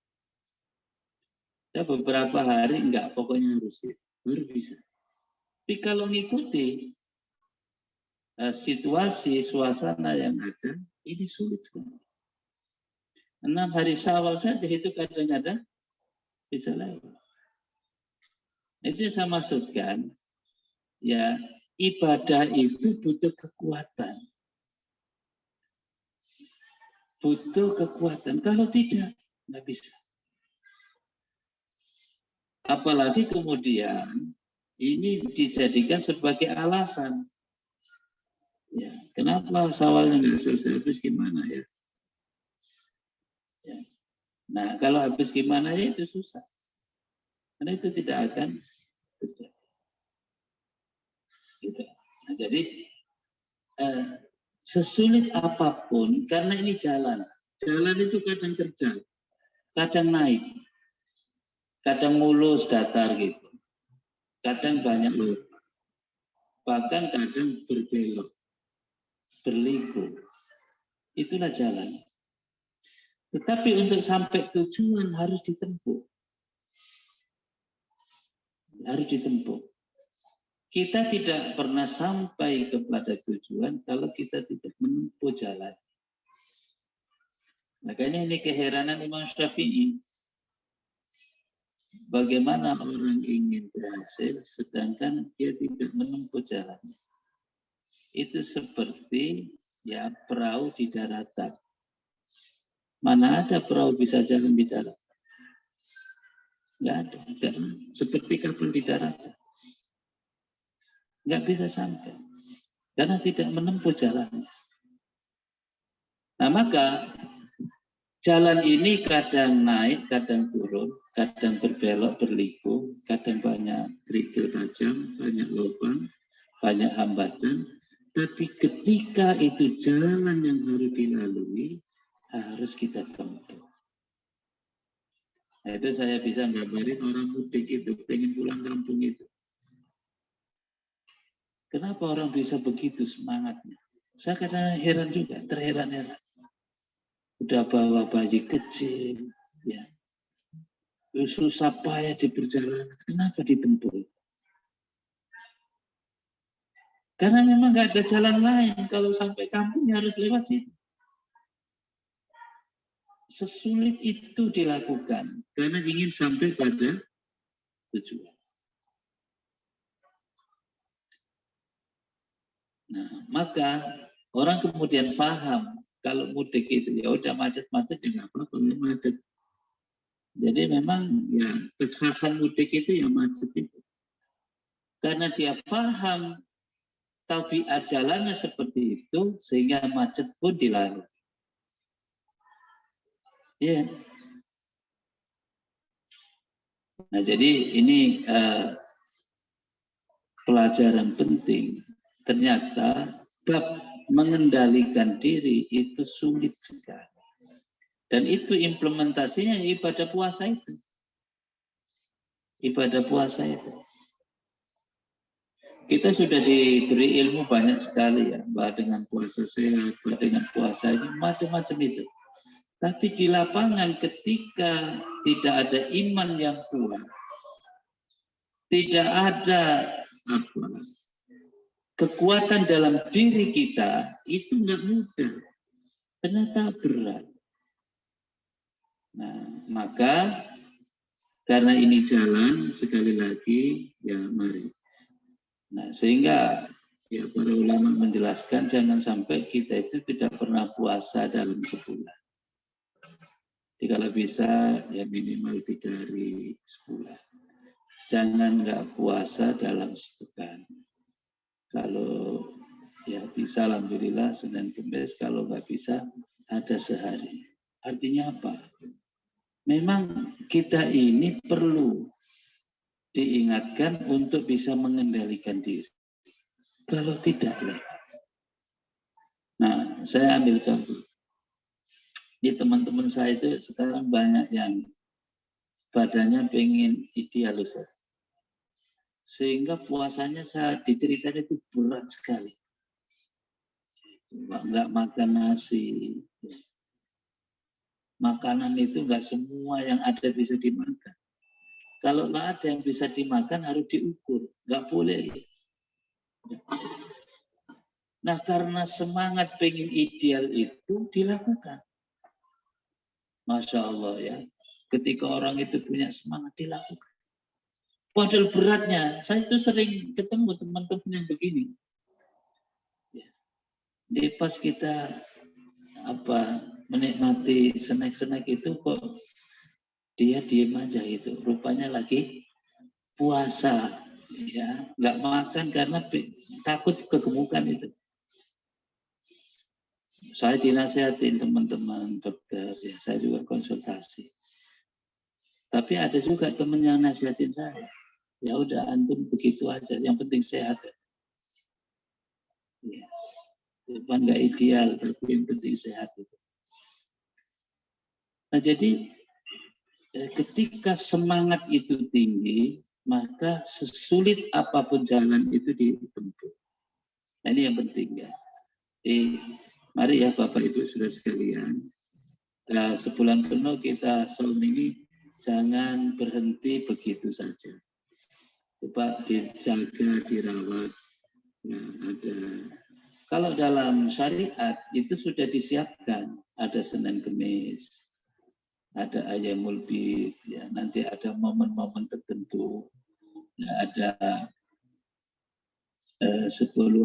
Ya beberapa hari enggak, pokoknya harus ya. Baru bisa. Tapi kalau ngikuti situasi, suasana yang ada, ini sulit sekali. 6 hari Syawal saja itu kadang-kadang bisa lewat. Itu yang saya maksudkan, ya ibadah itu butuh kekuatan. Butuh kekuatan. Kalau tidak, nggak bisa. Apalagi kemudian ini dijadikan sebagai alasan. Ya, kenapa Syawalnya nggak selesai, habis gimana ya? Ya. Nah, kalau habis gimana ya itu susah. Karena itu tidak akan terjadi. Gitu. Nah, jadi sesulit apapun, karena ini jalan. Jalan itu kadang terjal, kadang naik, kadang mulus, datar gitu. Kadang banyak lubang. Bahkan kadang berbelok, berliku. Itulah jalan. Tetapi untuk sampai tujuan harus ditempuh. Harus ditempuh. Kita tidak pernah sampai kepada tujuan kalau kita tidak menempuh jalan. Makanya ini keheranan Imam Syafi'i. Bagaimana orang ingin berhasil sedangkan dia tidak menempuh jalan. Itu seperti ya perahu di daratan. Mana ada perahu bisa jalan di darat? Nggak ada. Seperti kapal di daratan. Nggak bisa sampai. karena tidak menempuh jalan. Nah, maka jalan ini kadang naik, kadang turun, kadang berbelok, berliku, kadang banyak kerikil tajam, banyak lubang, banyak hambatan. Tapi ketika itu jalan yang harus dilalui, harus kita tempuh. Nah, itu saya bisa gambarin orang mudik itu, pengen pulang kampung itu. Kenapa orang bisa begitu semangatnya? Saya kadang heran juga, terheran-heran. Udah bawa bayi kecil, ya, susah payah di perjalanan. Kenapa ditempuh? Karena memang nggak ada jalan lain. Kalau sampai kampung harus lewat situ. Sesulit itu dilakukan karena ingin sampai pada tujuan. Nah, maka orang kemudian paham kalau mudik itu ya udah macet-macet ya nggak apa-apa, macet. Jadi memang ya kekhasan mudik itu ya macet itu. Karena dia paham tabiat jalannya seperti itu sehingga macet pun dilalui. Ya. Nah, jadi ini pelajaran penting. Ternyata bab mengendalikan diri itu sulit sekali. Dan itu implementasinya ibadah puasa itu. Ibadah puasa itu. Kita sudah diberi ilmu banyak sekali ya, bahwa dengan puasa sehat, bahwa dengan puasa ini macam-macam itu. Tapi di lapangan ketika tidak ada iman yang kuat, tidak ada apa, kekuatan dalam diri kita, itu nggak mudah. Ternyata berat. Nah, maka karena ini jalan, sekali lagi, ya mari. Nah, sehingga ya para ulama menjelaskan jangan sampai kita itu tidak pernah puasa dalam sebulan. Jadi kalau bisa ya minimal 3 hari sebulan. Jangan nggak puasa dalam sepekan. Kalau ya bisa alhamdulillah Senin Kamis, kalau nggak bisa ada sehari. Artinya apa? Memang kita ini perlu diingatkan untuk bisa mengendalikan diri. Kalau tidak, nah saya ambil contoh. Di teman-teman saya itu sekarang banyak yang badannya pengen ideal, Ustaz. Sehingga puasanya saya diceritain itu berat sekali. Nggak makan nasi. Makanan itu nggak semua yang ada bisa dimakan. Kalau nggak ada yang bisa dimakan harus diukur, nggak boleh. Nah karena semangat pengen ideal itu dilakukan. Masya Allah ya, ketika orang itu punya semangat dilakukan. Padahal beratnya, saya itu sering ketemu teman-teman yang begini. Jadi pas kita menikmati snack-snack itu kok dia diem aja gitu, rupanya lagi puasa, ya nggak makan karena takut kegemukan itu. Saya dinasihatin teman-teman dokter, ya saya juga konsultasi. Tapi ada juga teman yang nasihatin saya, ya udah antum begitu aja, yang penting sehat. Ya, bukan nggak ideal, tapi yang penting sehat itu. Nah jadi ketika semangat itu tinggi, maka sesulit apapun jalan itu ditempuh. Nah ini yang penting ya. Mari ya Bapak Ibu sudah sekalian, sebulan penuh kita saum ini jangan berhenti begitu saja. Coba dijaga, dirawat. Nah, ada. Kalau dalam syariat itu sudah disiapkan, ada Senin Kemis, ada Ayyamul Bid, ya nanti ada momen-momen tertentu, ya, ada 10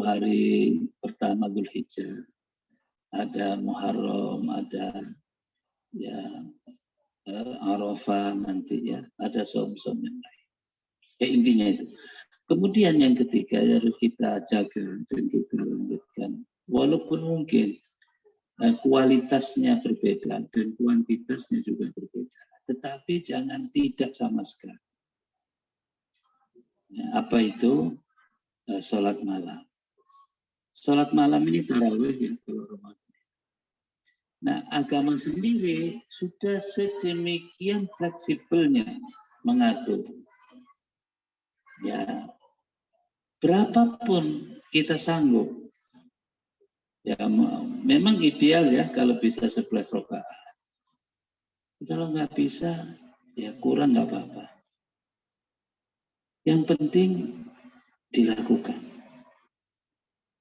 hari pertama Dzulhijjah, ada Muharram, ada ya Arafah nanti ya, ada som-som yang lain. Ya intinya itu. Kemudian yang ketiga harus kita jaga dan kita walaupun mungkin kualitasnya berbeda dan kuantitasnya juga berbeda, tetapi jangan tidak sama sekali. Ya, apa itu? Sholat malam. Sholat malam ini tarawih ya kalau Ramadan. Nah, agama sendiri sudah sedemikian fleksibelnya mengatur. Ya, berapapun kita sanggup. Ya, memang ideal ya kalau bisa 11 rakaat. Kalau nggak bisa, ya kurang nggak apa-apa. Yang penting dilakukan.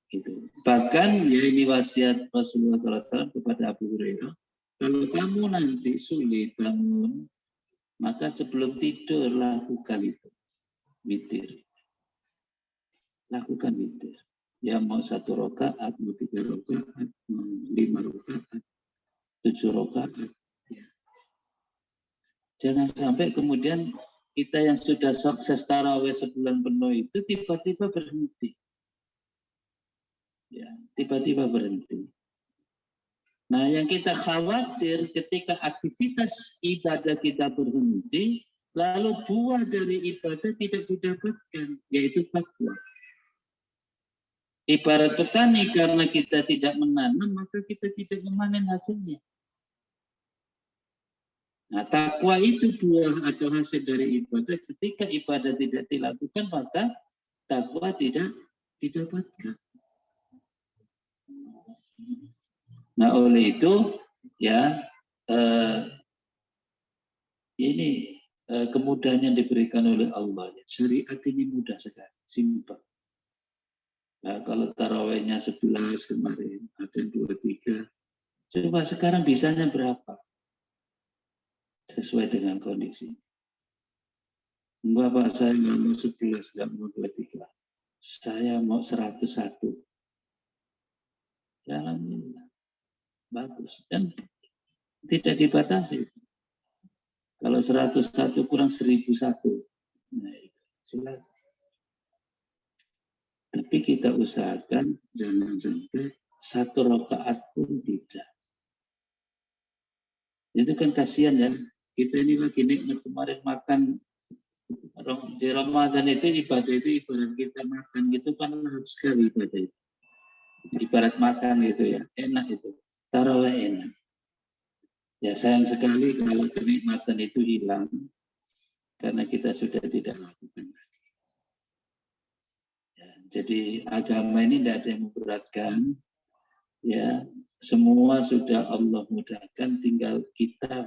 Gitu. Bahkan ya ini wasiat Rasulullah SAW kepada Abu Hurairah, kalau kamu nanti sulit bangun, maka sebelum tidur lakukan itu, witir. Lakukan witir. Ya mau 1 rakaat, mau 3 rakaat, mau 5 rakaat, 7 rakaat. Ya. Jangan sampai kemudian kita yang sudah sukses tarawih sebulan penuh itu tiba-tiba berhenti. Ya, tiba-tiba berhenti. Nah, yang kita khawatir ketika aktivitas ibadah kita berhenti, lalu buah dari ibadah tidak didapatkan, yaitu takwa. Ibarat petani, karena kita tidak menanam, maka kita tidak memanen hasilnya. Nah, takwa itu buah atau hasil dari ibadah. Ketika ibadah tidak dilakukan, maka takwa tidak didapatkan. Nah, oleh itu ya ini kemudahan yang diberikan oleh Allah. Syariat ini mudah sekali, simpel. Nah, kalau tarawihnya 11 kemarin, ada 23. Coba sekarang bisanya berapa? Sesuai dengan kondisi. Enggak Pak, saya nggak mau 11, nggak mau 23. Saya mau 101. Ya, alhamdulillah. Bagus. Dan tidak dibatasi. Kalau 101 kurang 1001. Nah, silakan. Tapi kita usahakan jangan sampai 1 rakaat pun tidak. Itu kan kasihan ya. Kita ini lagi nikmat kemarin makan di Ramadan itu ibadah itu ibarat kita makan gitu kan harus sekali ibadah itu. Ibarat makan gitu ya, enak itu. Tarawih enak. Ya sayang sekali kalau kenikmatan itu hilang karena kita sudah tidak lakukan. Ya, jadi agama ini tidak ada yang memberatkan. Ya, semua sudah Allah mudahkan, tinggal kita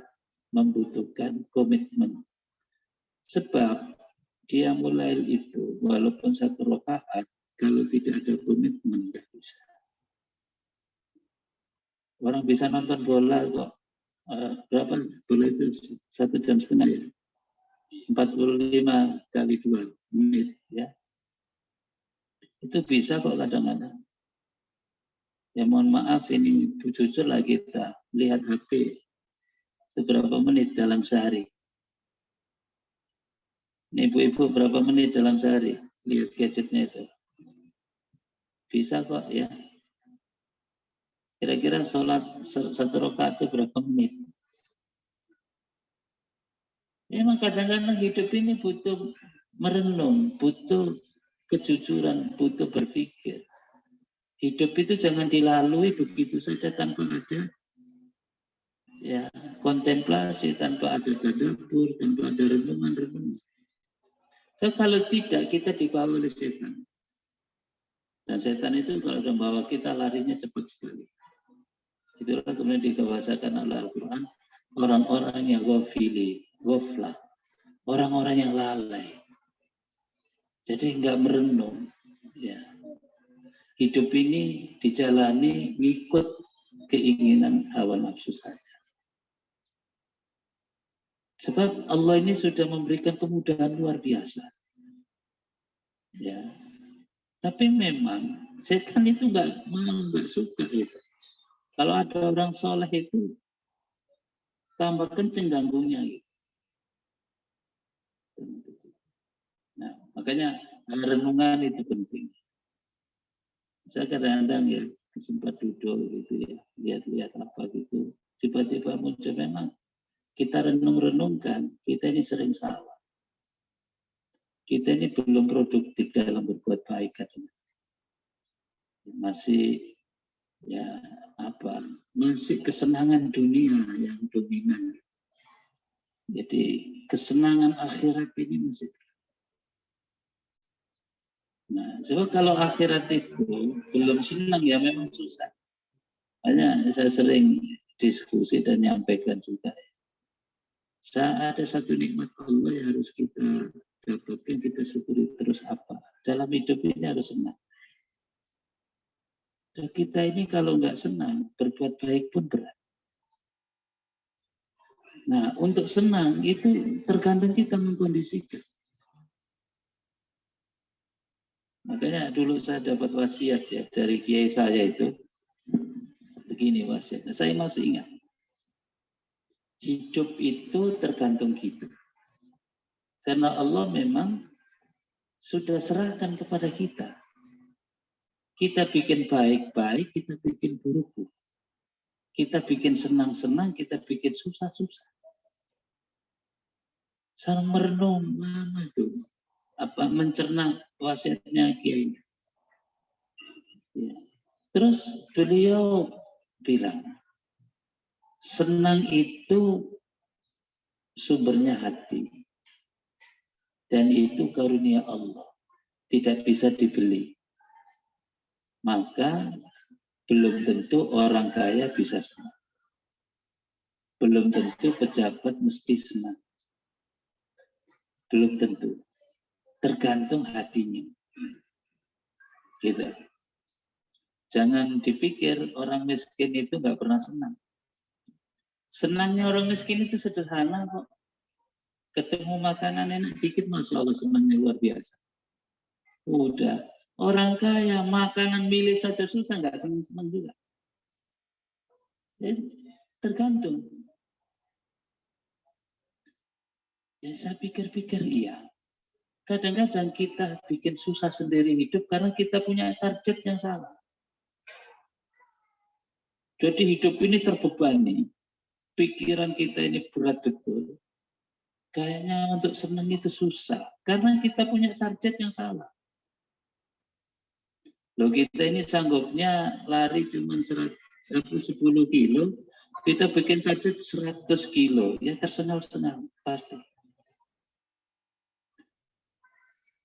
membutuhkan komitmen. Sebab dia mulai itu, walaupun 1 rakaat, kalau tidak ada komitmen nggak bisa. Orang bisa nonton bola kok. Berapa bola itu 1,5 jam ya? 45 kali 2 menit ya. Itu bisa kok kadang-kadang. Ya mohon maaf ini jujur lah kita lihat HP seberapa menit dalam sehari. Ini ibu-ibu berapa menit dalam sehari lihat gadgetnya itu. Bisa kok ya. Kira-kira sholat 1 rakaat itu berapa menit? Memang kadang-kadang hidup ini butuh merenung, butuh kejujuran, butuh berpikir. Hidup itu jangan dilalui begitu saja tanpa ada ya kontemplasi, tanpa ada tadabbur, tanpa ada renungan-renungan. Kalau tidak kita dibawa oleh setan. Dan setan itu kalau membawa kita larinya cepat sekali. Itulah kemudian dikebahasakan oleh Al-Quran orang-orang yang ghaflah, orang-orang yang lalai. Jadi nggak merenung. Ya. Hidup ini dijalani ngikut keinginan hawa nafsu saja. Sebab Allah ini sudah memberikan kemudahan luar biasa. Ya. Tapi memang setan itu nggak suka itu. Kalau ada orang soleh itu tambah kenceng ganggunya gitu. Nah, makanya renungan itu penting. Saya kadang-kadang ya sempat duduk gitu ya, lihat-lihat apa gitu. Tiba-tiba muncul, memang kita renung-renungkan, kita ini sering salah. Kita ini belum produktif dalam berbuat baik katanya. Masih ya apa? Masih kesenangan dunia yang dominan. Jadi kesenangan akhirat ini masih. Nah, sebab kalau akhirat itu belum senang ya memang susah. Makanya saya sering diskusi dan nyampaikan juga. Ada satu nikmat Allah yang harus kita dapatkan, kita syukuri terus apa. Dalam hidup ini harus senang. Dan kita ini kalau nggak senang, berbuat baik pun berat. Nah, untuk senang itu tergantung kita mengkondisikan. Makanya dulu saya dapat wasiat ya dari kiai saya itu. Begini wasiatnya, saya masih ingat. Hidup itu tergantung kita. Karena Allah memang sudah serahkan kepada kita. Kita bikin baik-baik, kita bikin buruk-buruk. Kita bikin senang-senang, kita bikin susah-susah. Saya merenung lama tuh. Mencerna wasiatnya kiai. Ya. Terus beliau bilang, senang itu sumbernya hati. Dan itu karunia Allah. Tidak bisa dibeli. Maka belum tentu orang kaya bisa senang. Belum tentu pejabat mesti senang. Belum tentu. Tergantung hatinya. Gitu. Jangan dipikir orang miskin itu nggak pernah senang. Senangnya orang miskin itu sederhana kok. Ketemu makanan enak dikit, Masya Allah senangnya luar biasa. Udah. Orang kaya makanan milih saja susah, nggak senang-senang juga. Jadi, tergantung. Ya, saya pikir-pikir iya. Kadang-kadang kita bikin susah sendiri hidup karena kita punya target yang salah. Jadi hidup ini terbebani. Pikiran kita ini berat betul. Kayaknya untuk senang itu susah. Karena kita punya target yang salah. Loh kita ini sanggupnya lari cuma 10 kilo. Kita bikin target 100 kilo. Ya tersengal-sengal pasti.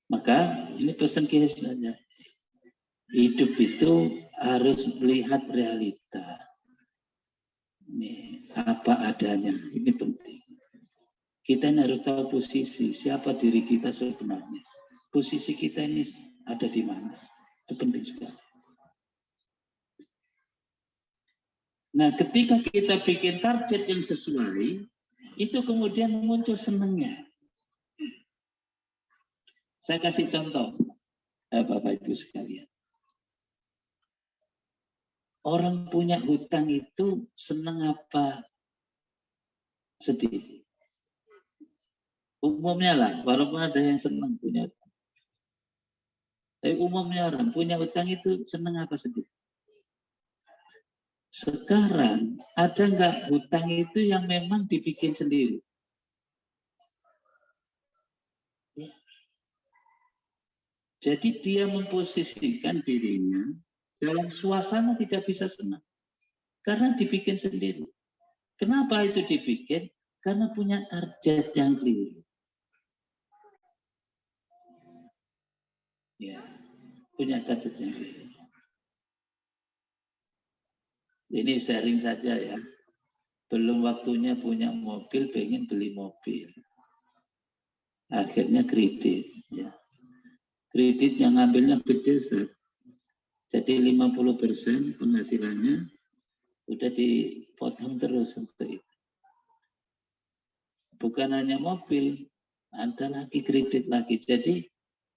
Maka ini pesan Kiai saja. Hidup itu harus melihat realita. Ini apa adanya. Ini penting. Kita ini harus tahu posisi. Siapa diri kita sebenarnya. Posisi kita ini ada di mana. Itu penting sekali. Nah, ketika kita bikin target yang sesuai, itu kemudian muncul senangnya. Saya kasih contoh, Bapak Ibu sekalian. Orang punya hutang itu senang apa sedih? Umumnya lah, walaupun ada yang senang punya hutang. Tapi umumnya orang punya hutang itu senang apa sedih? Sekarang ada nggak hutang itu yang memang dibikin sendiri? Jadi dia memposisikan dirinya dalam suasana tidak bisa senang. Karena dibikin sendiri. Kenapa itu dibikin? Karena punya target yang keliru. Ya, punya target yang keliru. Ini sharing saja ya. Belum waktunya punya mobil, pengen beli mobil. Akhirnya kredit. Ya. Kredit yang ngambilnya gede, Ustaz. Jadi 50% penghasilannya udah dipotong terus untuk itu. Bukan hanya mobil, ada lagi kredit lagi. Jadi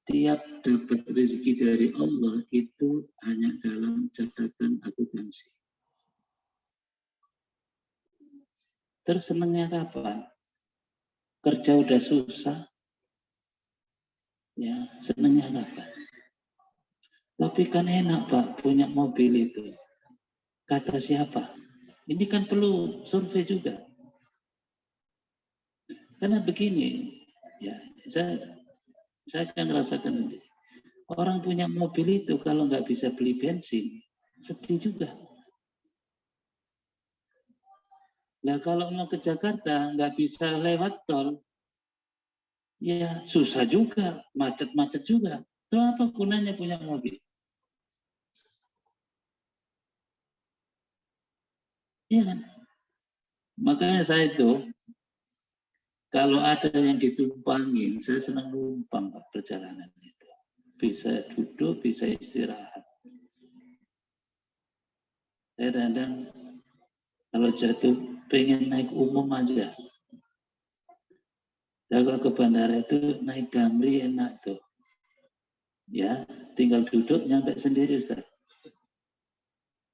tiap dapat rezeki dari Allah itu hanya dalam catatan akuntansi. Terus senangnya kapan? Kerja udah susah, ya senangnya kapan? Tapi kan enak Pak, punya mobil mobil itu? Kata siapa? Ini kan perlu survei juga. Karena begini, ya saya akan merasakan sendiri. Orang punya mobil itu kalau nggak bisa beli bensin, sedih juga. Nah kalau mau ke Jakarta nggak bisa lewat tol, ya susah juga, macet-macet juga. Itu apa gunanya punya mobil? Iya kan? Makanya saya itu, kalau ada yang ditumpangin, saya senang numpang perjalanan itu. Bisa duduk, bisa istirahat. Saya kadang kalau jatuh pengen naik umum aja. Kalau ke bandara itu naik Damri enak tuh. Ya, tinggal duduk nyampe sendiri Ustaz.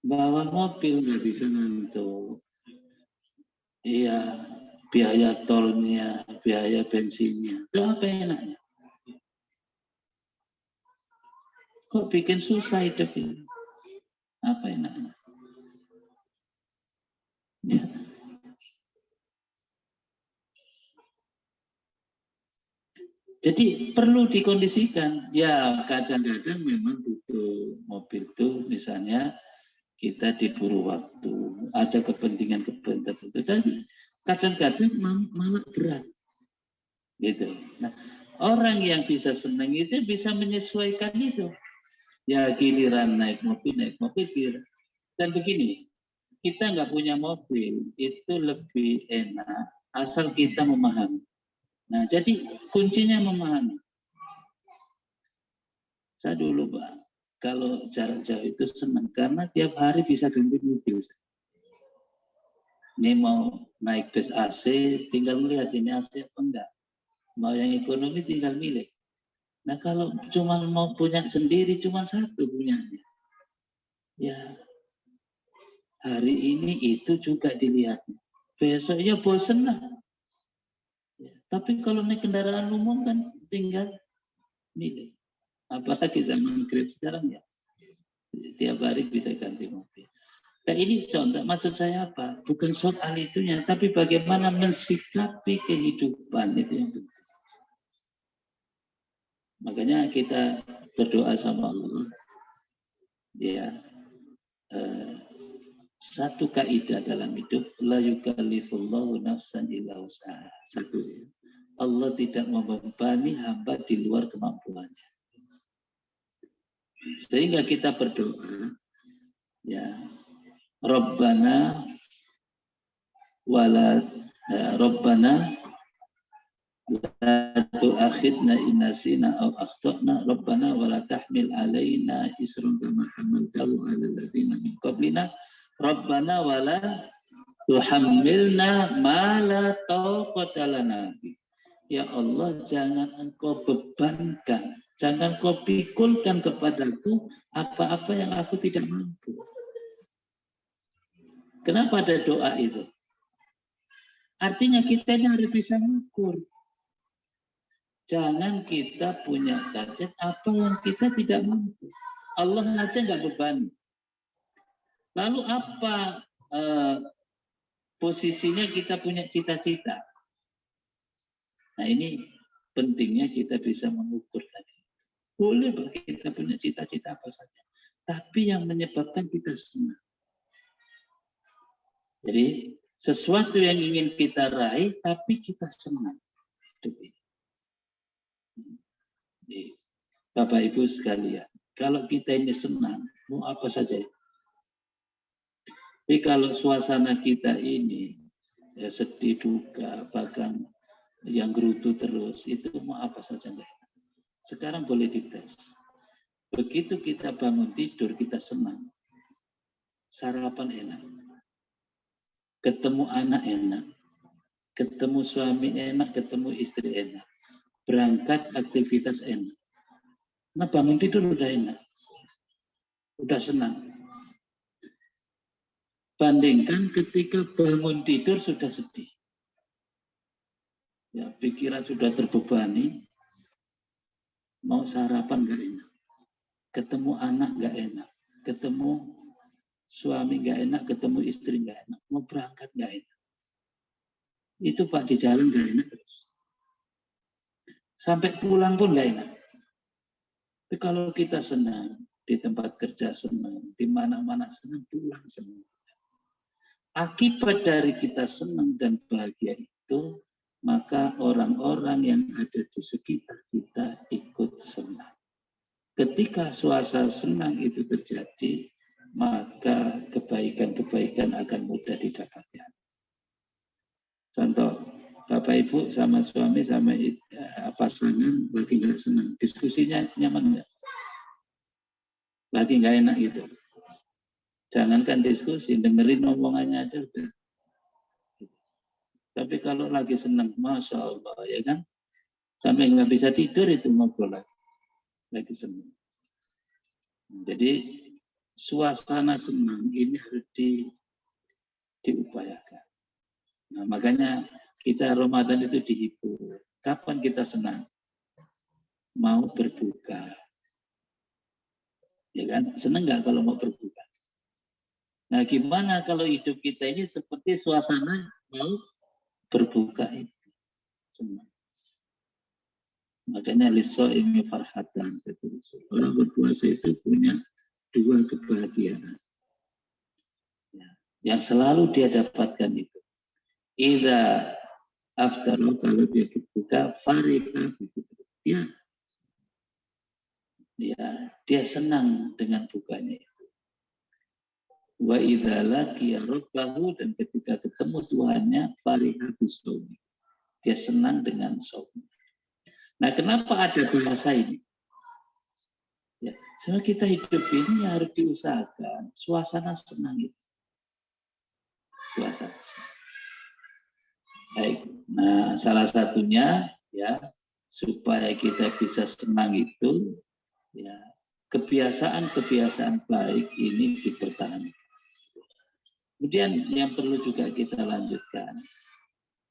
Bawa mobil nggak bisa ngantuk. Iya, biaya tolnya, biaya bensinnya. Itu apa enaknya? Kok bikin susah hidup ini? Apa enaknya? Ya. Jadi perlu dikondisikan. Ya kadang-kadang memang butuh mobil itu misalnya kita diburu waktu, ada kepentingan-kepentingan tertentu. Dan kadang-kadang malah berat. Gitu. Nah, orang yang bisa senang itu bisa menyesuaikan itu. Ya giliran naik mobil, giliran. Dan begini, kita nggak punya mobil, itu lebih enak asal kita memahami. Nah, jadi kuncinya memahami. Saya dulu, Pak, kalau jarak jauh itu senang karena tiap hari bisa ganti mobil. Ini mau naik bus AC, tinggal melihat ini AC apa enggak. Mau yang ekonomi tinggal milih. Nah, kalau cuma mau punya sendiri, cuma satu punyanya. Ya, hari ini itu juga dilihat. Besok ya bosen lah. Ya, tapi kalau naik kendaraan umum kan tinggal milih. Apalagi zaman Grab sekarang ya. Tiap hari bisa ganti mobil. Nah ini contoh, maksud saya apa? Bukan soal itunya, tapi bagaimana mensikapi kehidupan itu yang penting. Makanya kita berdoa sama Allah. Ya, satu kaidah dalam hidup, la yukallifullahu nafsan illa usaha. Satu, Allah tidak membebani hamba di luar kemampuannya. Sehingga kita berdoa, ya, Rabbana wala Rabbana la tu'akhidna in nasina aw akhtana Rabbana wala tahmil alaina isran kama hamaltahu 'alal ladzina min qablina Rabbana wala tuhammilna ma la taqata lana. Ya Allah, jangan engkau bebankan, jangan kau pikulkan kepadaku apa-apa yang aku tidak mampu. Kenapa ada doa itu? Artinya kita ini harus bisa mengukur. Jangan kita punya target apa yang kita tidak mampu. Allah aja nggak beban. Lalu apa posisinya kita punya cita-cita? Nah ini pentingnya kita bisa mengukur tadi. Boleh kita punya cita-cita apa saja. Tapi yang menyebabkan kita senang. Jadi sesuatu yang ingin kita raih, tapi kita senang. Bapak Ibu sekalian, kalau kita ini senang, mau apa saja. Tapi kalau suasana kita ini ya sedih, duka, bahkan yang gerutu terus, itu mau apa saja enggak. Sekarang boleh dites. Begitu kita bangun tidur, kita senang. Sarapan enak. Ketemu anak enak. Ketemu suami enak, ketemu istri enak. Berangkat aktivitas enak. Nah bangun tidur udah enak. Udah senang. Bandingkan ketika bangun tidur sudah sedih. Ya, pikiran sudah terbebani. Mau sarapan gak enak. Ketemu anak gak enak. Ketemu suami nggak enak, ketemu istri nggak enak, mau berangkat nggak enak. Itu Pak di jalan nggak enak terus. Sampai pulang pun nggak enak. Tapi kalau kita senang, di tempat kerja senang, di mana-mana senang, pulang senang. Akibat dari kita senang dan bahagia itu, maka orang-orang yang ada di sekitar kita ikut senang. Ketika suasana senang itu terjadi, maka kebaikan-kebaikan akan mudah didapatkan. Contoh, Bapak Ibu sama suami sama pasangan lagi nggak senang, diskusinya nyaman nggak? Lagi nggak enak gitu. Jangankan diskusi, dengerin omongannya aja udah. Tapi kalau lagi senang, Masya Allah, ya kan? Sampai nggak bisa tidur itu ngobrol lagi senang. Jadi suasana senang ini harus diupayakan. Nah, makanya kita Ramadan itu dihibur. Kapan kita senang? Mau berbuka. Ya kan? Senang nggak kalau mau berbuka? Nah, gimana kalau hidup kita ini seperti suasana mau berbuka itu? Senang. Makanya liso ini farhatan. Orang berpuasa itu punya dua kebahagiaan. Ya, yang selalu dia dapatkan itu. Idza aftaru, kalau dia berbuka, farihah begitu. Dia senang dengan bukanya itu. Wa idza laqiya rabbahu, dan ketika ketemu Tuhannya, farihah bisawmi. Dia senang dengan saum. Nah, kenapa ada bahasa ini? Ya, sebab kita hidup ini harus diusahakan suasana senang itu. Suasana senang. Baik. Nah, salah satunya ya supaya kita bisa senang itu ya kebiasaan-kebiasaan baik ini dipertahankan. Kemudian yang perlu juga kita lanjutkan.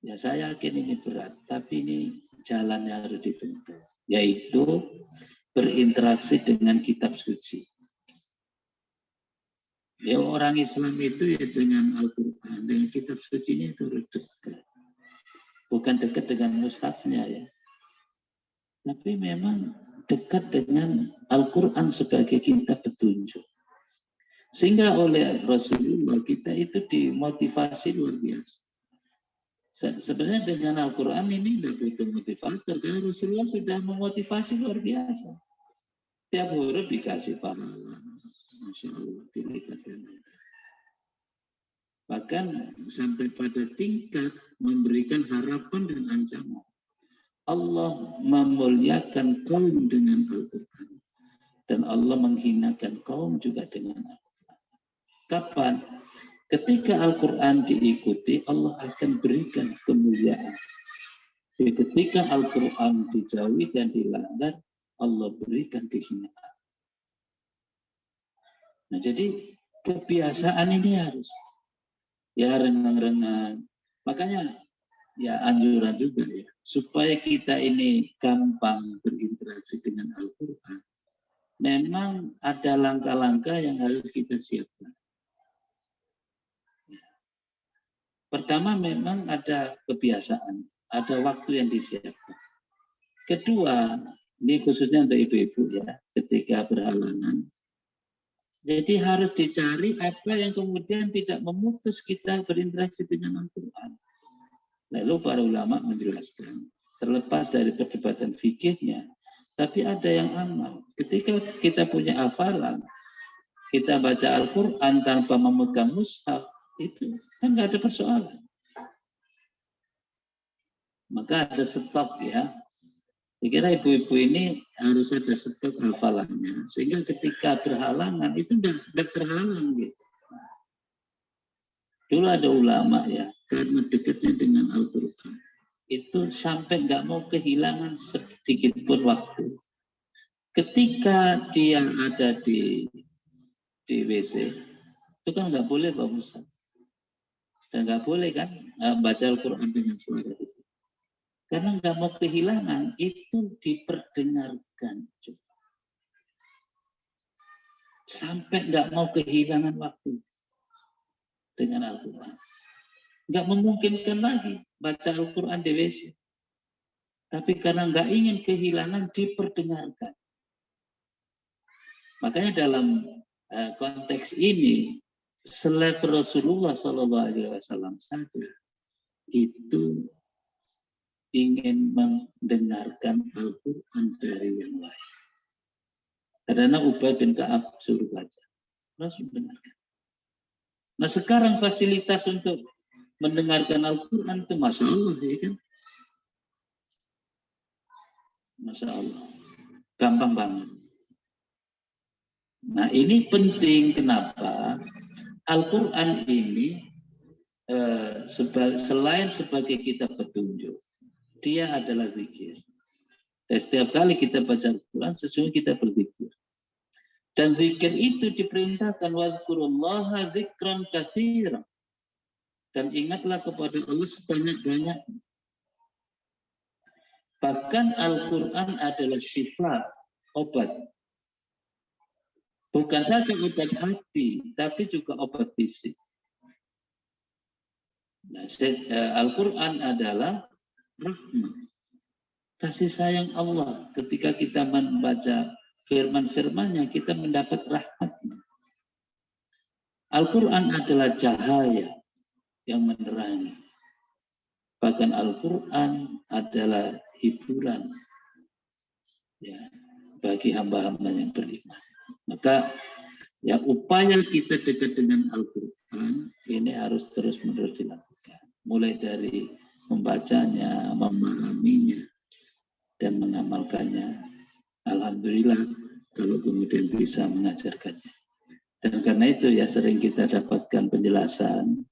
Ya, saya yakin ini berat, tapi ini jalan yang harus ditempuh, yaitu berinteraksi dengan kitab suci. Ya, orang Islam itu ya dengan Al-Quran, dengan kitab sucinya itu harus dekat. Bukan dekat dengan mushafnya ya. Tapi memang dekat dengan Al-Quran sebagai kitab petunjuk. Sehingga oleh Rasulullah kita itu dimotivasi luar biasa. Sebenarnya dengan Al-Quran ini tidak butuh motivator, karena Rasulullah sudah memotivasi luar biasa. Tiap huruf dikasih pahala. Masya Allah, dikatakan. Bahkan sampai pada tingkat memberikan harapan dan ancaman. Allah memuliakan kaum dengan Al-Quran. Dan Allah menghinakan kaum juga dengan Al-Quran. Kapan? Ketika Al-Quran diikuti, Allah akan berikan kemuliaan. Ketika Al-Quran dijauhi dan dilanggar, Allah berikan kehinaan. Nah, jadi kebiasaan ini harus ya rengang-rengang. Makanya ya anjuran juga ya, supaya kita ini gampang berinteraksi dengan Al-Quran. Memang ada langkah-langkah yang harus kita siapkan. Pertama, memang ada kebiasaan, ada waktu yang disiapkan. Kedua, ini khususnya untuk ibu-ibu ya, ketika berhalangan. Jadi harus dicari apa yang kemudian tidak memutus kita berinteraksi dengan Al-Quran. Lalu para ulama menjelaskan, terlepas dari perdebatan fikihnya, tapi ada yang amal. Ketika kita punya hafalan, kita baca Al-Quran tanpa memegang mushaf, itu kan nggak ada persoalan. Maka ada stok ya. Saya kira ibu-ibu ini harus ada stok hafalannya, sehingga ketika berhalangan itu tidak terhalang gitu. Dulu ada ulama ya, karena dekatnya dengan Al-Quran, itu sampai nggak mau kehilangan sedikit pun waktu. Ketika dia ada di WC, itu kan nggak boleh bawa mushaf. Dan nggak boleh kan baca Al-Quran dengan suara itu. Karena nggak mau kehilangan, itu diperdengarkan. Sampai nggak mau kehilangan waktu. dengan Al-Quran. Nggak memungkinkan lagi baca Al-Quran di WC. Tapi karena nggak ingin kehilangan, diperdengarkan. Makanya dalam konteks ini, selain Rasulullah SAW satu itu ingin mendengarkan Al-Quran dari yang lain. Karena Ubay bin Ka'ab suruh baca, Rasul dengarkan. Nah sekarang fasilitas untuk mendengarkan Al-Quran itu Masya Allah, ya kan? Masya Allah, gampang banget. Nah ini penting, kenapa? Al-Quran ini selain sebagai kitab petunjuk, dia adalah zikir. Dan setiap kali kita baca Al-Quran, sesungguhnya kita berzikir. Dan zikir itu diperintahkan wadhkurullaha dzikran katsiran. Dan ingatlah kepada Allah sebanyak-banyaknya. Bahkan Al-Quran adalah syifa, obat. Bukan saja obat hati, tapi juga obat fisik. Nah, Al-Quran adalah rahmat, kasih sayang Allah. Ketika kita membaca firman-firmannya, kita mendapat rahmatnya. Al-Quran adalah cahaya yang menerangi. Bahkan Al-Quran adalah hiburan ya, bagi hamba-hamba yang beriman. Maka ya upaya kita dekat dengan Al-Quran ini harus terus-menerus dilakukan. Mulai dari membacanya, memahaminya, dan mengamalkannya. Alhamdulillah kalau kemudian bisa mengajarkannya. Dan karena itu ya sering kita dapatkan penjelasan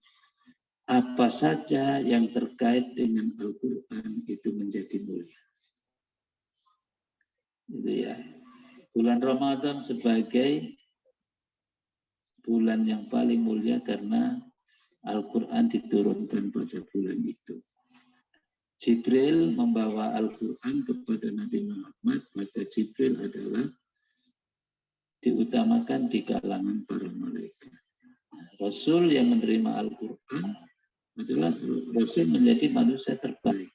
apa saja yang terkait dengan Al-Quran itu menjadi mulia. Gitu ya. Bulan Ramadan sebagai bulan yang paling mulia karena Al-Quran diturunkan pada bulan itu. Jibril membawa Al-Quran kepada Nabi Muhammad, maka Jibril adalah diutamakan di kalangan para malaikat. Rasul yang menerima Al-Quran adalah Rasul menjadi manusia terbaik.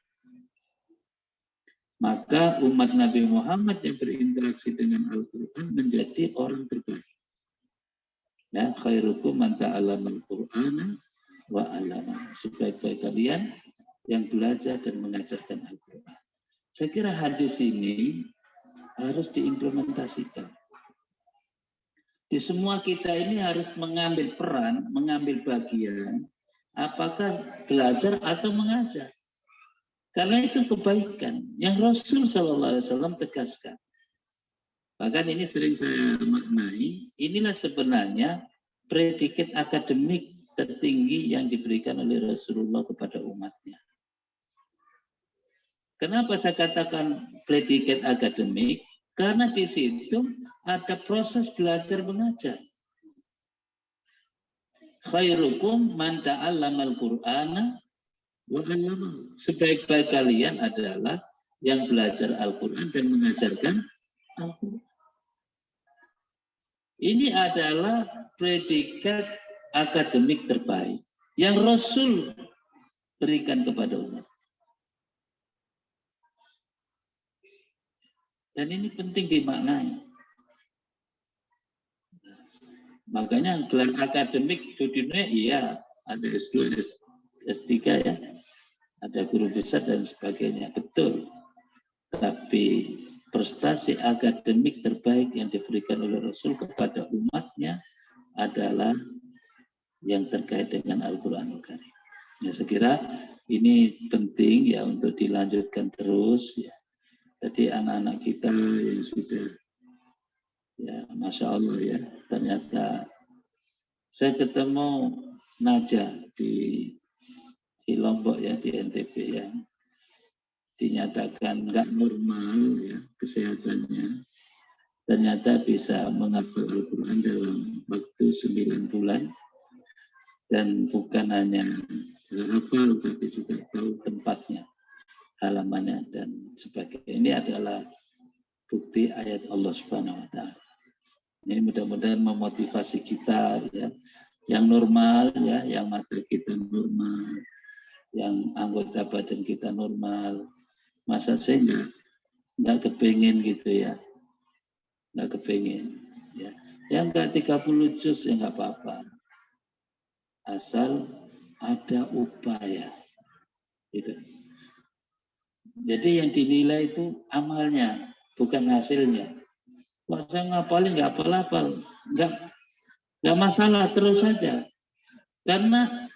Maka umat Nabi Muhammad yang berinteraksi dengan Al-Quran menjadi orang terbaik. Ya, khairukum man ta'allama al-Qur'ana wa 'allama. Sebaik-baik kalian yang belajar dan mengajarkan Al-Quran. Saya kira hadis ini harus diimplementasikan. Di semua kita ini harus mengambil peran, mengambil bagian, apakah belajar atau mengajar. Karena itu kebaikan yang Rasul SAW tegaskan. Bahkan ini sering saya maknai, inilah sebenarnya predikat akademik tertinggi yang diberikan oleh Rasulullah kepada umatnya. Kenapa saya katakan predikat akademik? Karena di situ ada proses belajar mengajar. Khairukum man ta'allama al-Qur'ana wa 'allamahu. Sebaik-baik kalian adalah yang belajar Al-Qur'an dan mengajarkan Al-Qur'an. Ini adalah predikat akademik terbaik yang Rasul berikan kepada umat. Dan ini penting dimaknai. Makanya gelar akademik di dunia iya, ada S2, S3 ya, ada guru besar dan sebagainya, betul. Tapi prestasi akademik terbaik yang diberikan oleh Rasul kepada umatnya adalah yang terkait dengan Al-Quran Al-Karim. Ya, saya kira ini penting ya untuk dilanjutkan terus ya. Jadi anak-anak kita yang sudah ya Masya Allah ya, ternyata saya ketemu Naja di Lombok ya, di NTB ya, dinyatakan nggak normal ya kesehatannya, ternyata bisa menghafal Al-Quran dalam waktu 9 bulan dan bukan hanya hafal tapi juga tahu tempatnya, halamannya dan sebagainya. Ini adalah bukti ayat Allah Subhanahu wa Ta'ala. Ini mudah-mudahan memotivasi kita ya, Yang normal ya, yang mata kita normal, yang anggota badan kita normal. Masa saya nggak kepengen gitu ya, nggak kepengen. Ya, yang nggak 30 juz ya nggak apa-apa, asal ada upaya. Gitu. Jadi yang dinilai itu amalnya, bukan hasilnya. Kalau saya ngapalin nggak hafal-hafal, nggak masalah, terus saja. Karena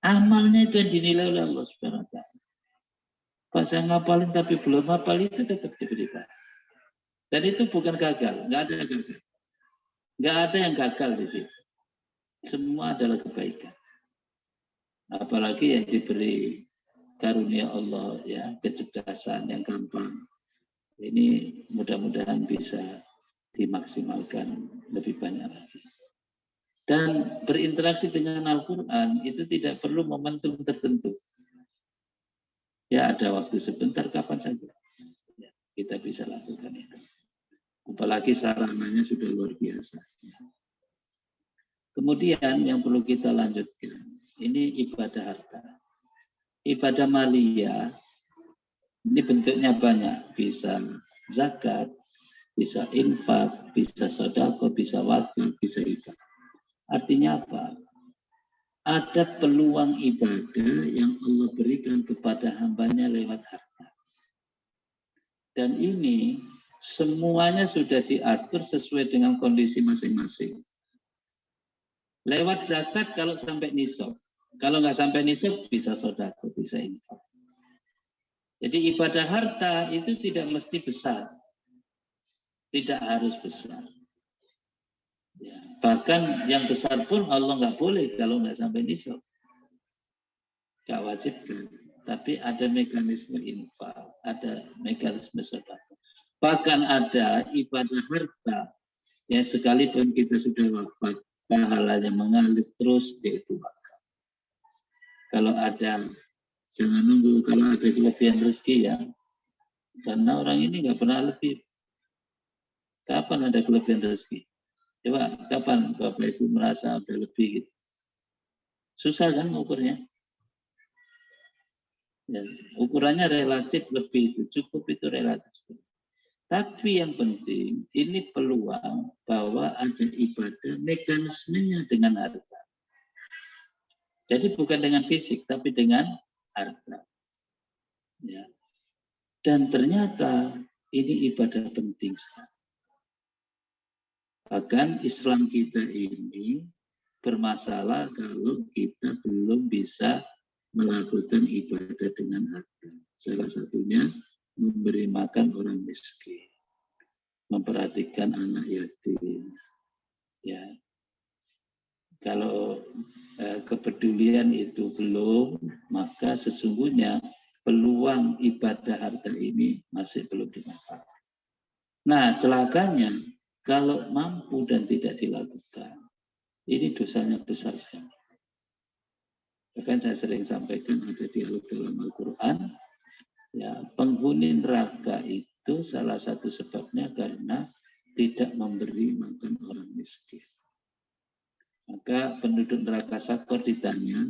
amalnya itu yang dinilai oleh Allah Subhanahu wa Ta'ala. Pas saya ngapalin tapi belum hafal itu tetap diberi pahala. Dan itu bukan gagal, nggak ada gagal. Nggak ada yang gagal di situ. Semua adalah kebaikan. Apalagi yang diberi karunia Allah ya, kecerdasan yang gampang. Ini mudah-mudahan bisa dimaksimalkan lebih banyak lagi. Dan berinteraksi dengan Al-Quran itu tidak perlu momentum tertentu. Ya ada waktu sebentar kapan saja. Ya, kita bisa lakukan itu. Apalagi sarananya sudah luar biasa. Kemudian yang perlu kita lanjutkan, ini ibadah harta. Ibadah maliyah, ini bentuknya banyak. Bisa zakat, bisa infak, bisa sedekah, bisa wakaf, bisa ibadah. Artinya apa? Ada peluang ibadah yang Allah berikan kepada hambanya lewat harta. Dan ini semuanya sudah diatur sesuai dengan kondisi masing-masing. Lewat zakat kalau sampai nisab. Kalau nggak sampai nisab bisa sedekah, bisa infak. Jadi ibadah harta itu tidak mesti besar. Tidak harus besar. Ya, bahkan yang besar pun Allah nggak boleh kalau nggak sampai nisab. Nggak wajib kan. Tapi ada mekanisme infak, ada mekanisme sedekah. Bahkan ada ibadah harta yang sekalipun kita sudah wafat, pahalanya mengalir terus, yaitu wakaf. Kalau ada, jangan nunggu kalau ada kelebihan rezeki ya, karena orang ini nggak pernah lebih. Kapan ada kelebihan rezeki? Coba kapan Bapak Ibu merasa ada lebih gitu? Susah kan ukurnya? Ya, ukurannya relatif lebih itu, cukup itu relatif. Tapi yang penting, ini peluang bahwa ada ibadah mekanismenya dengan harta. Jadi bukan dengan fisik, tapi dengan harta. Ya. Dan ternyata ini ibadah penting sekali. Bahkan Islam kita ini bermasalah kalau kita belum bisa melakukan ibadah dengan harta. Salah satunya memberi makan orang miskin, memperhatikan anak yatim. Ya, kalau kepedulian itu belum, maka sesungguhnya peluang ibadah harta ini masih belum dimanfaatkan. Nah, celakanya kalau mampu dan tidak dilakukan, ini dosanya besar sekali. Bahkan saya sering sampaikan ada dialog dalam Al-Quran, ya, penghuni neraka itu salah satu sebabnya karena tidak memberi makan orang miskin. Maka penduduk neraka Sakor ditanya,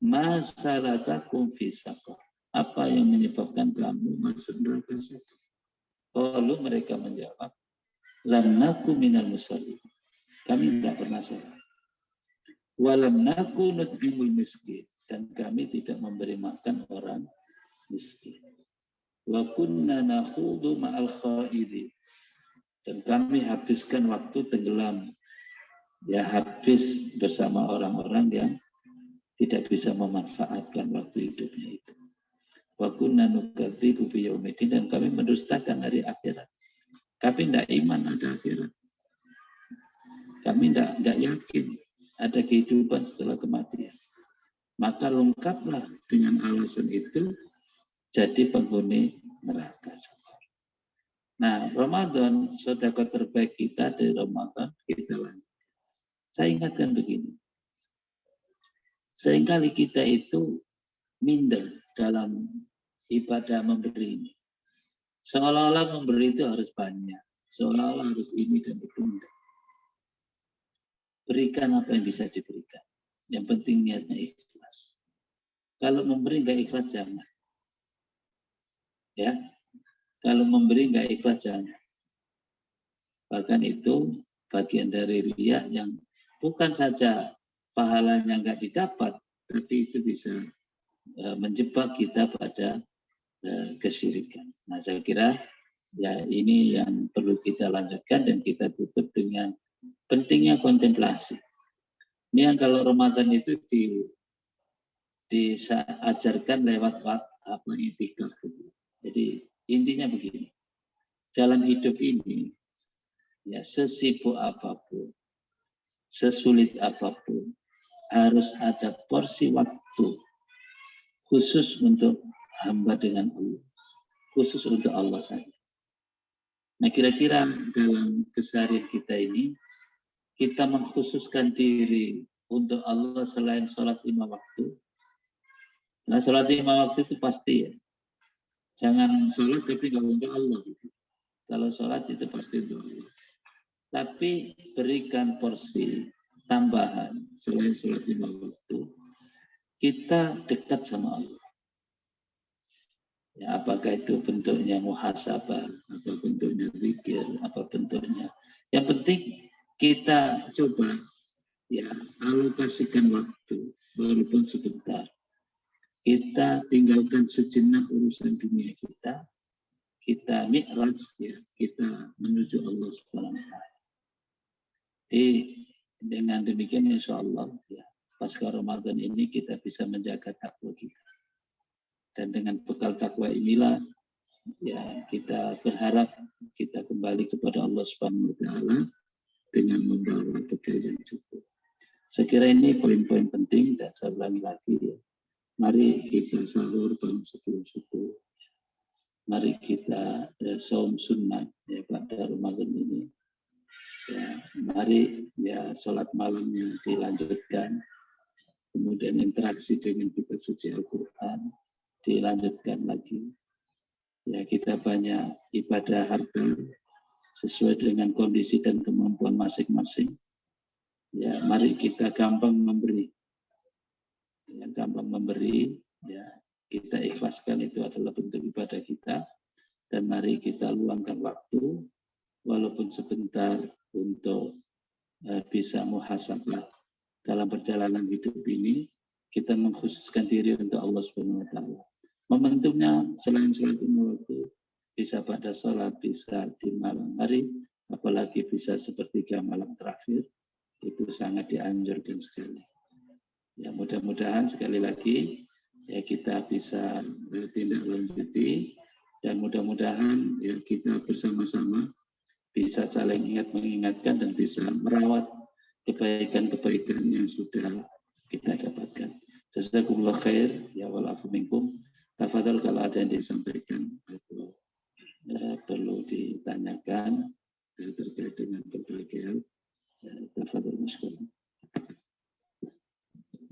masalahkum fi Sakor? Apa yang menyebabkan kamu masuk neraka Sakor? Lalu mereka menjawab, lam naku minal musallin. Kami tidak pernah sholat. Walam naku nut'imul miskin. Dan kami tidak memberi makan orang miskin. Wa kunna nakhudu ma'al khaidin. Dan kami habiskan waktu tenggelam. Ya, habis bersama orang-orang yang tidak bisa memanfaatkan waktu hidupnya itu. Wa kunna nukadzibu biyaumiddin. Dan kami mendustakan hari akhirat. Kami tidak iman ada akhirat. Kami tidak yakin ada kehidupan setelah kematian. Maka lengkaplah dengan alasan itu jadi penghuni neraka. Nah, Ramadan, sedekah terbaik kita dari Ramadan, kita lanjut. Saya ingatkan begini. Seringkali kita itu minder dalam ibadah memberi ini. Seolah-olah memberi itu harus banyak. Seolah-olah harus ini dan itu. berikan apa yang bisa diberikan. Yang penting niatnya ikhlas. Kalau memberi nggak ikhlas jangan. Ya, kalau memberi nggak ikhlas jangan. Bahkan itu bagian dari riya yang bukan saja pahalanya nggak didapat, tapi itu bisa menjebak kita pada kesyirikan. Nah, saya kira ya ini yang perlu kita lanjutkan dan kita tutup dengan pentingnya kontemplasi. Ini yang kalau Ramadan itu diajarkan lewat apa itikaf. Jadi intinya begini, dalam hidup ini ya sesibuk apapun, sesulit apapun, harus ada porsi waktu khusus untuk hamba dengan Allah, khusus untuk Allah saja. Nah, kira-kira dalam keseharian kita ini, kita mengkhususkan diri untuk Allah selain sholat 5 waktu. Nah, sholat 5 waktu itu pasti ya. Jangan sholat tapi nggak untuk Allah. Kalau sholat itu pasti untuk Allah. Tapi berikan porsi tambahan selain sholat 5 waktu. Kita dekat sama Allah. Ya, apakah itu bentuknya muhasabah, atau bentuknya zikir, apa bentuknya. Yang penting kita coba ya alokasikan waktu, walaupun sebentar. Kita tinggalkan sejenak urusan dunia kita mi'raj ya, kita menuju Allah Subhanahu wa taala. Jadi dengan demikian insya Allah ya, pasca Ramadan ini kita bisa menjaga takwa kita. Dan dengan bekal takwa inilah ya kita berharap kita kembali kepada Allah Subhanahu wa taala dengan membawa bekal yang cukup. Saya kira ini poin-poin penting dan saya ulangi lagi ya. Mari kita sahur bangun sebelum subuh. Mari kita saum sunnah ya, pada Ramadan ini. Ya, mari ya sholat malamnya dilanjutkan. Kemudian interaksi dengan kitab suci Al-Quran dilanjutkan lagi. Ya, kita banyak ibadah harta sesuai dengan kondisi dan kemampuan masing-masing. Ya, mari kita gampang memberi. Ya, gampang memberi, ya, kita ikhlaskan itu adalah bentuk ibadah kita. Dan mari kita luangkan waktu, walaupun sebentar, untuk bisa muhasabah dalam perjalanan hidup ini. Kita mengkhususkan diri untuk Allah Subhanahu wa taala. Momentumnya selain sholat 5 waktu, bisa pada sholat, bisa di malam hari, apalagi bisa sepertiga malam terakhir, itu sangat dianjurkan sekali. Ya, mudah-mudahan sekali lagi ya kita bisa tindak lanjuti dan mudah-mudahan ya kita bersama-sama bisa saling ingat mengingatkan dan bisa merawat kebaikan-kebaikan yang sudah kita dapatkan. Jazakumullah khair ya walafu minkum. Tafadhal kalau ada yang disampaikan atau perlu ditanyakan terkait dengan berbagai hal. Tafadhal masyaallah.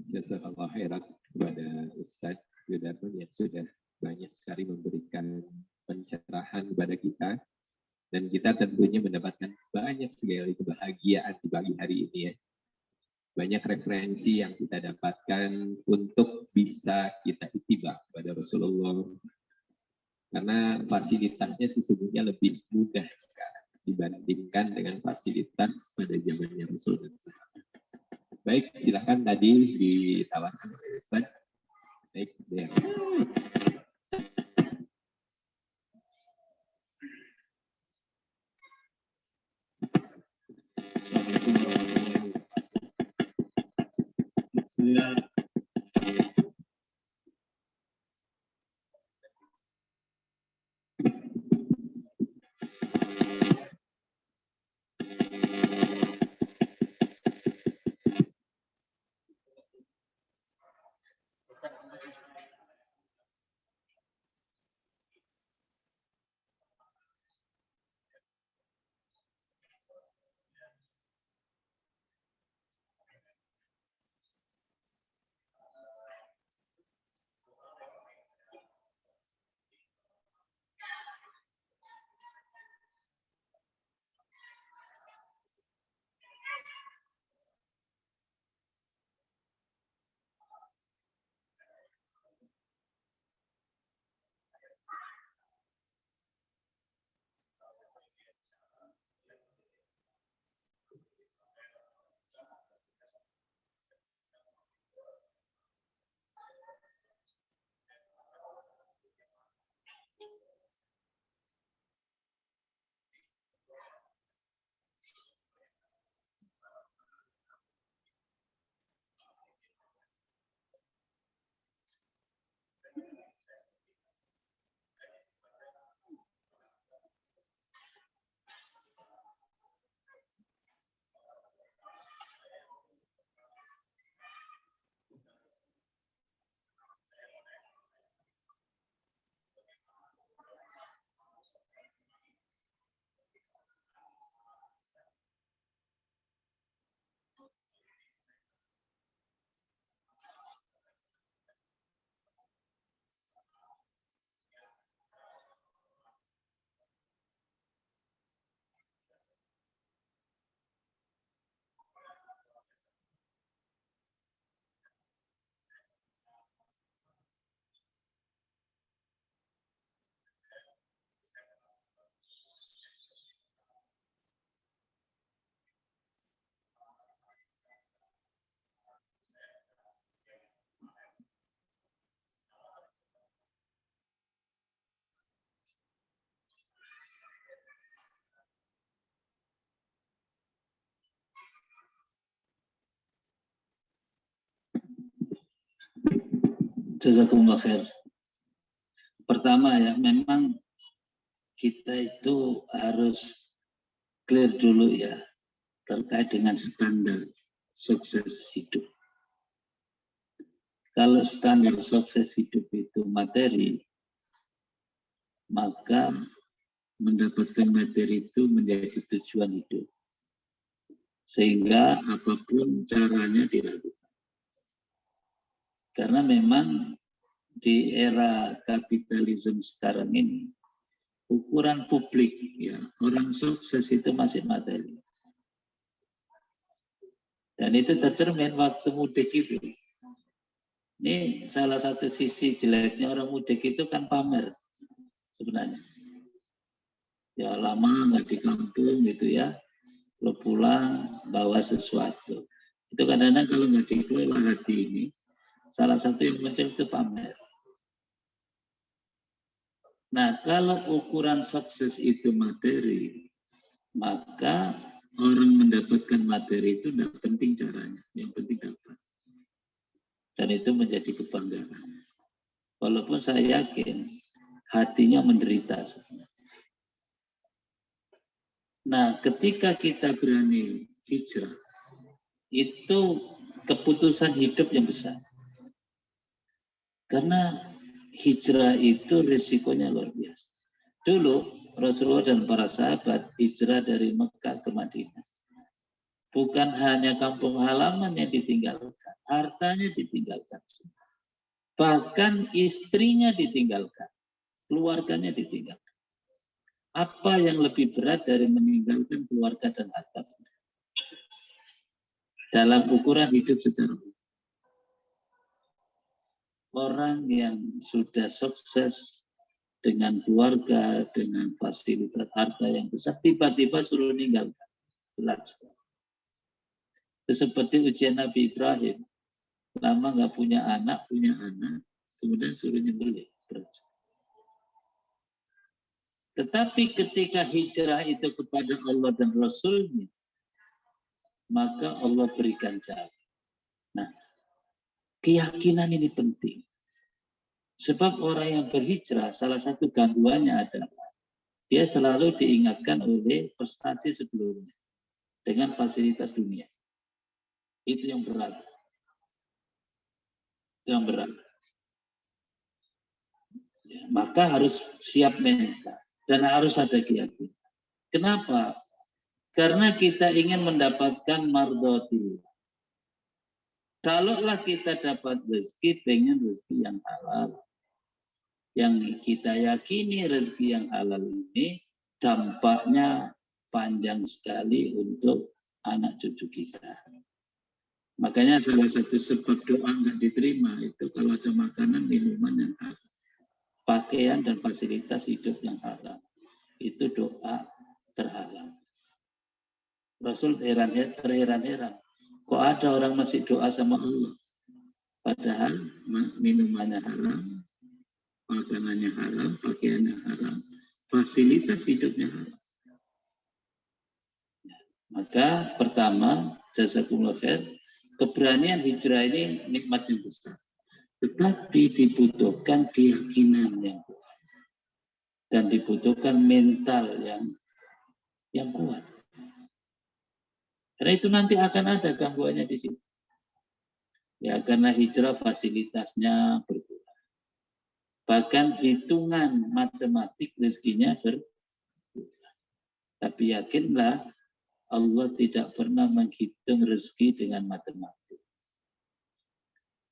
Jazakallah khairan kepada Ustaz Yudarman yang sudah banyak sekali memberikan pencerahan kepada kita, dan kita tentunya mendapatkan banyak sekali kebahagiaan di pagi hari ini ya. Banyak referensi yang kita dapatkan untuk bisa kita ittiba kepada Rasulullah, karena fasilitasnya sesungguhnya lebih mudah sekarang dibandingkan dengan fasilitas pada zamannya Rasul dan sahabat. Baik, silakan tadi ditawarkan oleh Ustaz. Baik, ya. Assalamualaikum warahmatullahi wabarakatuh. Jazakumullah khair. Pertama ya, memang kita itu harus clear dulu ya terkait dengan standar sukses hidup. Kalau standar sukses hidup itu materi, maka mendapatkan materi itu menjadi tujuan hidup. Sehingga apapun caranya dilakukan. Karena memang di era kapitalisme sekarang ini, ukuran publik, ya orang sukses itu masih materi. Dan itu tercermin waktu mudik itu. Ini salah satu sisi jeleknya orang mudik itu kan pamer sebenarnya. Ya lama nggak di kampung gitu ya, lo pulang bawa sesuatu. Itu kadang-kadang kalau nggak dikelola hati ini, salah satu yang muncul itu pamer. Nah, kalau ukuran sukses itu materi, maka orang mendapatkan materi itu tidak penting caranya, yang penting dapat. Dan itu menjadi kebanggaan. Walaupun saya yakin hatinya menderita. Nah, ketika kita berani hijrah, itu keputusan hidup yang besar. Karena hijrah itu risikonya luar biasa. Dulu Rasulullah dan para sahabat hijrah dari Mekah ke Madinah. Bukan hanya kampung halaman yang ditinggalkan, hartanya ditinggalkan. Bahkan istrinya ditinggalkan, keluarganya ditinggalkan. Apa yang lebih berat dari meninggalkan keluarga dan harta? Dalam ukuran hidup secara umum. Orang yang sudah sukses dengan keluarga, dengan fasilitas harta yang besar, tiba-tiba suruh meninggalkan. Berat sekali. Seperti ujian Nabi Ibrahim. Lama nggak punya anak, kemudian suruh nyembelih. Tetapi ketika hijrah itu kepada Allah dan Rasulnya, maka Allah berikan jalan. Nah, keyakinan ini penting. Sebab orang yang berhijrah, salah satu gangguannya adalah dia selalu diingatkan oleh prestasi sebelumnya dengan fasilitas dunia. Itu yang berat. Itu yang berat. Ya, maka harus siap mental dan harus ada keyakinan. Kenapa? Karena kita ingin mendapatkan mardhatillah. Kalaulah kita dapat rezeki, pengen rezeki yang halal. Yang kita yakini rezeki yang halal ini dampaknya panjang sekali untuk anak cucu kita. Makanya salah satu sebab doa nggak diterima itu kalau ada makanan, minuman yang halal. Pakaian dan fasilitas hidup yang halal. Itu doa terhalang. Rasul terheran-heran. Kok ada orang masih doa sama Allah? Padahal minumannya haram, makanannya haram, pakaiannya haram, fasilitas hidupnya haram. Maka pertama, jazakumullah khair, keberanian hijrah ini nikmat yang besar. Tetapi dibutuhkan keyakinan yang kuat. Dan dibutuhkan mental yang kuat. Karena itu nanti akan ada gangguannya di situ. Ya, karena hijrah fasilitasnya berkurang. Bahkan hitungan matematik rezekinya berkurang. Tapi yakinlah Allah tidak pernah menghitung rezeki dengan matematik.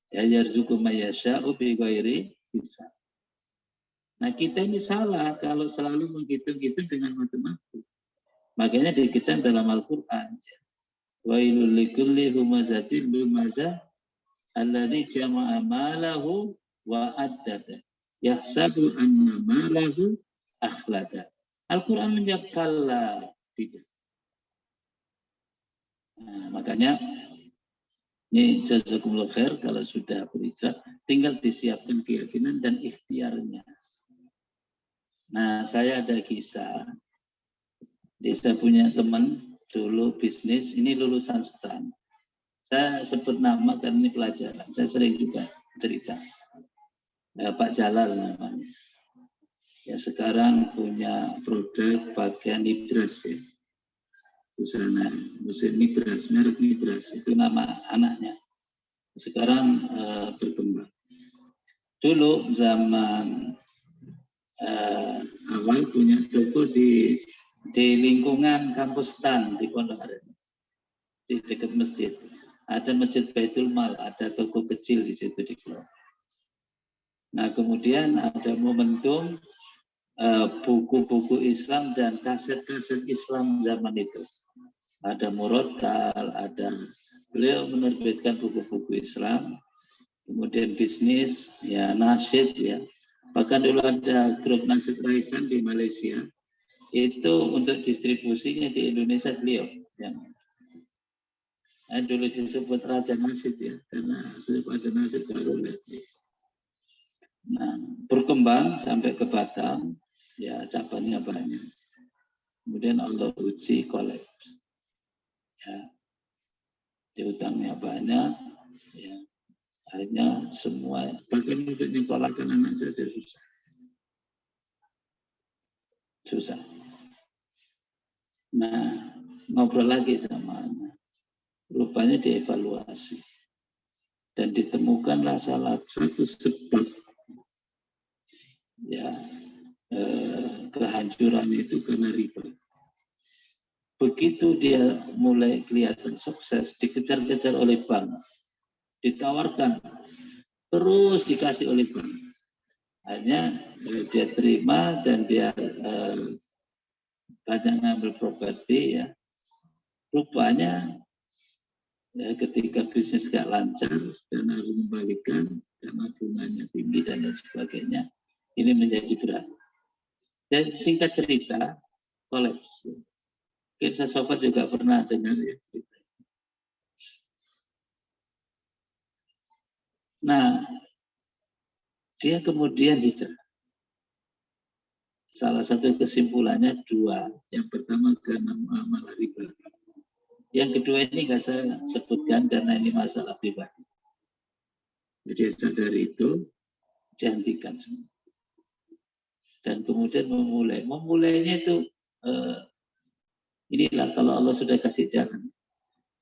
Ya yarzuqu may yasha'u bi ghairi hisab. Nah, kita ini salah kalau selalu menghitung-hitung dengan matematik. Makanya dikecam dalam Al-Qur'an. Wailul likulli humazatin lumazah alladzi jama'a malahu wa addada yahsabu anna malahu akhlada. Al-Qur'an menjawab kalla, tidak. Nah, makanya ini jazakumullah khair, kalau sudah berhijrah tinggal disiapkan keyakinan dan ikhtiarnya. Nah, saya ada kisah. Saya punya teman dulu bisnis, ini lulusan STAN. Saya sebut nama karena ini pelajaran. Saya sering juga cerita. Pak Jalal namanya. Ya sekarang punya produk pakaian Nibras ya. Busana muslim Nibras, merek Nibras itu nama anaknya. Sekarang berkembang. Dulu zaman awal punya toko di lingkungan kampus TAN di Pondok Aren, di dekat masjid. Ada masjid Baitul Mal, ada toko kecil di situ di Pulau. Nah kemudian ada momentum buku-buku Islam dan kaset-kaset Islam zaman itu. Ada Murotal, ada beliau menerbitkan buku-buku Islam, kemudian bisnis, ya nasyid ya. Bahkan dulu ada grup nasyid Raihan di Malaysia, itu untuk distribusinya di Indonesia beliau. Yang dulu disebut Raja Nasyid ya, karena setiap ada nasyid baru lagi. Nah, berkembang sampai ke Batam, ya cabangnya banyak. Kemudian Allah uji kolaps. Ya, diutangnya banyak, ya, akhirnya semua, bahkan untuk nyekolahkan anak saja susah. Susah. Nah, ngobrol lagi sama anak. Rupanya dievaluasi. Dan ditemukanlah salah satu sebab ya kehancuran itu karena riba. Begitu dia mulai kelihatan sukses, dikejar-kejar oleh bank, ditawarkan, terus dikasih oleh bank. Hanya dia terima dan dia banyak ngambil properti ya. Rupanya ya, ketika bisnis gak lancar dan harus mengembalikan karena bunganya tinggi dan lain sebagainya, ini menjadi berat. Dan singkat cerita, kolaps. Mungkin sobat juga pernah dengar ya cerita. Nah, dia kemudian hijrah. Salah satu kesimpulannya dua. Yang pertama karena muamalah riba. Yang kedua ini nggak saya sebutkan karena ini masalah pribadi. Jadi sadari itu dihentikan semua. Dan kemudian memulainya itu inilah kalau Allah sudah kasih jalan.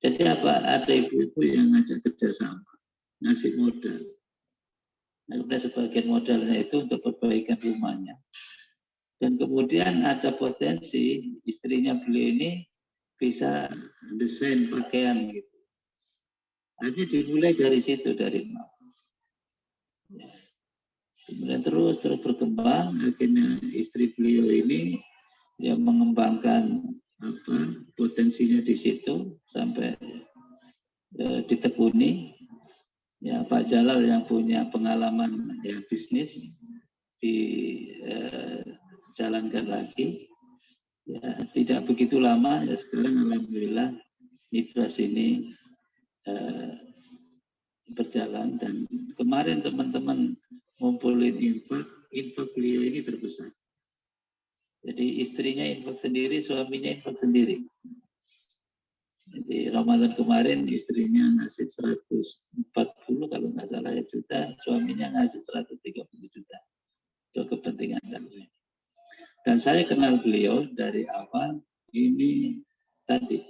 Jadi apa? Ada ibu-ibu yang ngajak kerjasama, ngasih modal. Nah, kemudian sebagian modalnya itu untuk perbaikan rumahnya. Dan kemudian ada potensi istrinya beliau ini bisa desain pakaian gitu. Hanya dimulai dari situ, dari nol. Ya. Kemudian terus berkembang, akhirnya istri beliau ini yang mengembangkan potensinya di situ sampai ditekuni. Ya, Pak Jalal yang punya pengalaman ya bisnis dijalankan lagi. Ya, tidak begitu lama ya sekarang alhamdulillah Nibras ini berjalan dan kemarin teman-teman ngumpulin infak beliau ini terbesar. Jadi istrinya infak sendiri, suaminya infak sendiri. Jadi Ramadan kemarin istrinya ngasih 140 kalau nggak salah ya juta, suaminya ngasih 130 juta untuk kepentingan kami. Dan saya kenal beliau dari awal ini tadi.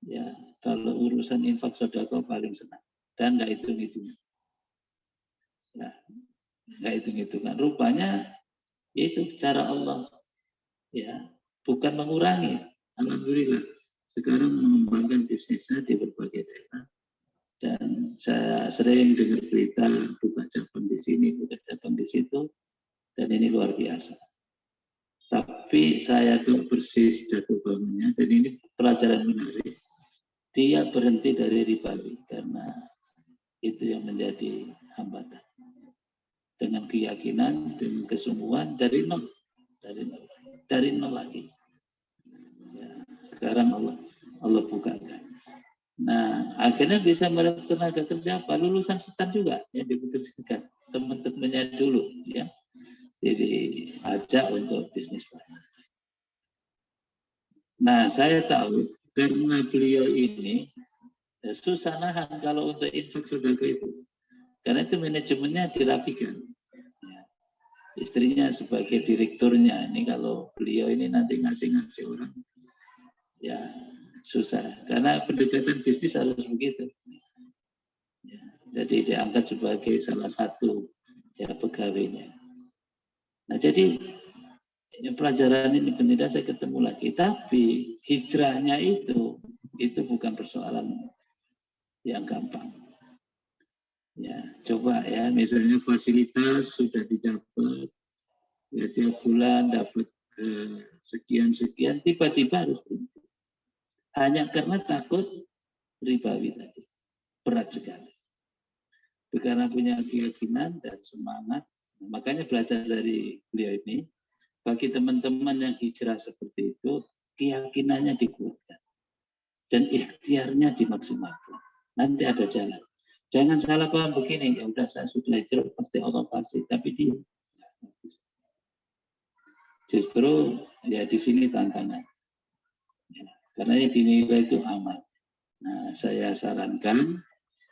Ya, kalau urusan infak sodako paling senang dan nggak hitung-hitungan. Ya, nggak hitung-hitungan. Rupanya itu cara Allah. Ya, bukan mengurangi. Alhamdulillah. Sekarang mengembangkan bisnisnya di berbagai daerah. Dan saya sering dengar berita buka cabang di sini, buka cabang di situ. Dan ini luar biasa. Tapi saya tuh persis jatuh bangunnya. Dan ini pelajaran menarik. Dia berhenti dari ribawi karena itu yang menjadi hambatan. Dengan keyakinan, dengan kesungguhan dari nol. Dari nol lagi. Ya, sekarang Allah bukakan. Nah, akhirnya bisa meraih tenaga kerja apa? Lulusan STAN juga yang dibutuhkan teman-temannya dulu, ya. Jadi ajak untuk bisnis bareng. Nah, saya tahu karena beliau ini susah nahan kalau untuk infak sedekah itu. Karena itu manajemennya dirapikan. Ya. Istrinya sebagai direkturnya, ini kalau beliau ini nanti ngasih-ngasih orang, ya susah. Karena pendekatan bisnis harus begitu. Ya. Jadi diangkat sebagai salah satu ya pegawainya. Nah jadi pelajaran ini pendidikan saya ketemu lagi, tapi hijrahnya itu bukan persoalan yang gampang. Ya, coba ya, misalnya fasilitas sudah didapat, ya tiap bulan dapat sekian, tiba-tiba harus berhenti. Hanya karena takut ribawi tadi. Berat sekali. Karena punya keyakinan dan semangat, makanya belajar dari beliau ini, bagi teman-teman yang hijrah seperti itu, keyakinannya dikuatkan. Dan ikhtiarnya dimaksimalkan. Nanti ada jalan. Jangan salah paham begini, ya udah saya sudah hijrah, pasti Allah kasih. Tapi dia justru ya di sini tantangan. Ya, karena yang dinilai itu amal. Nah, saya sarankan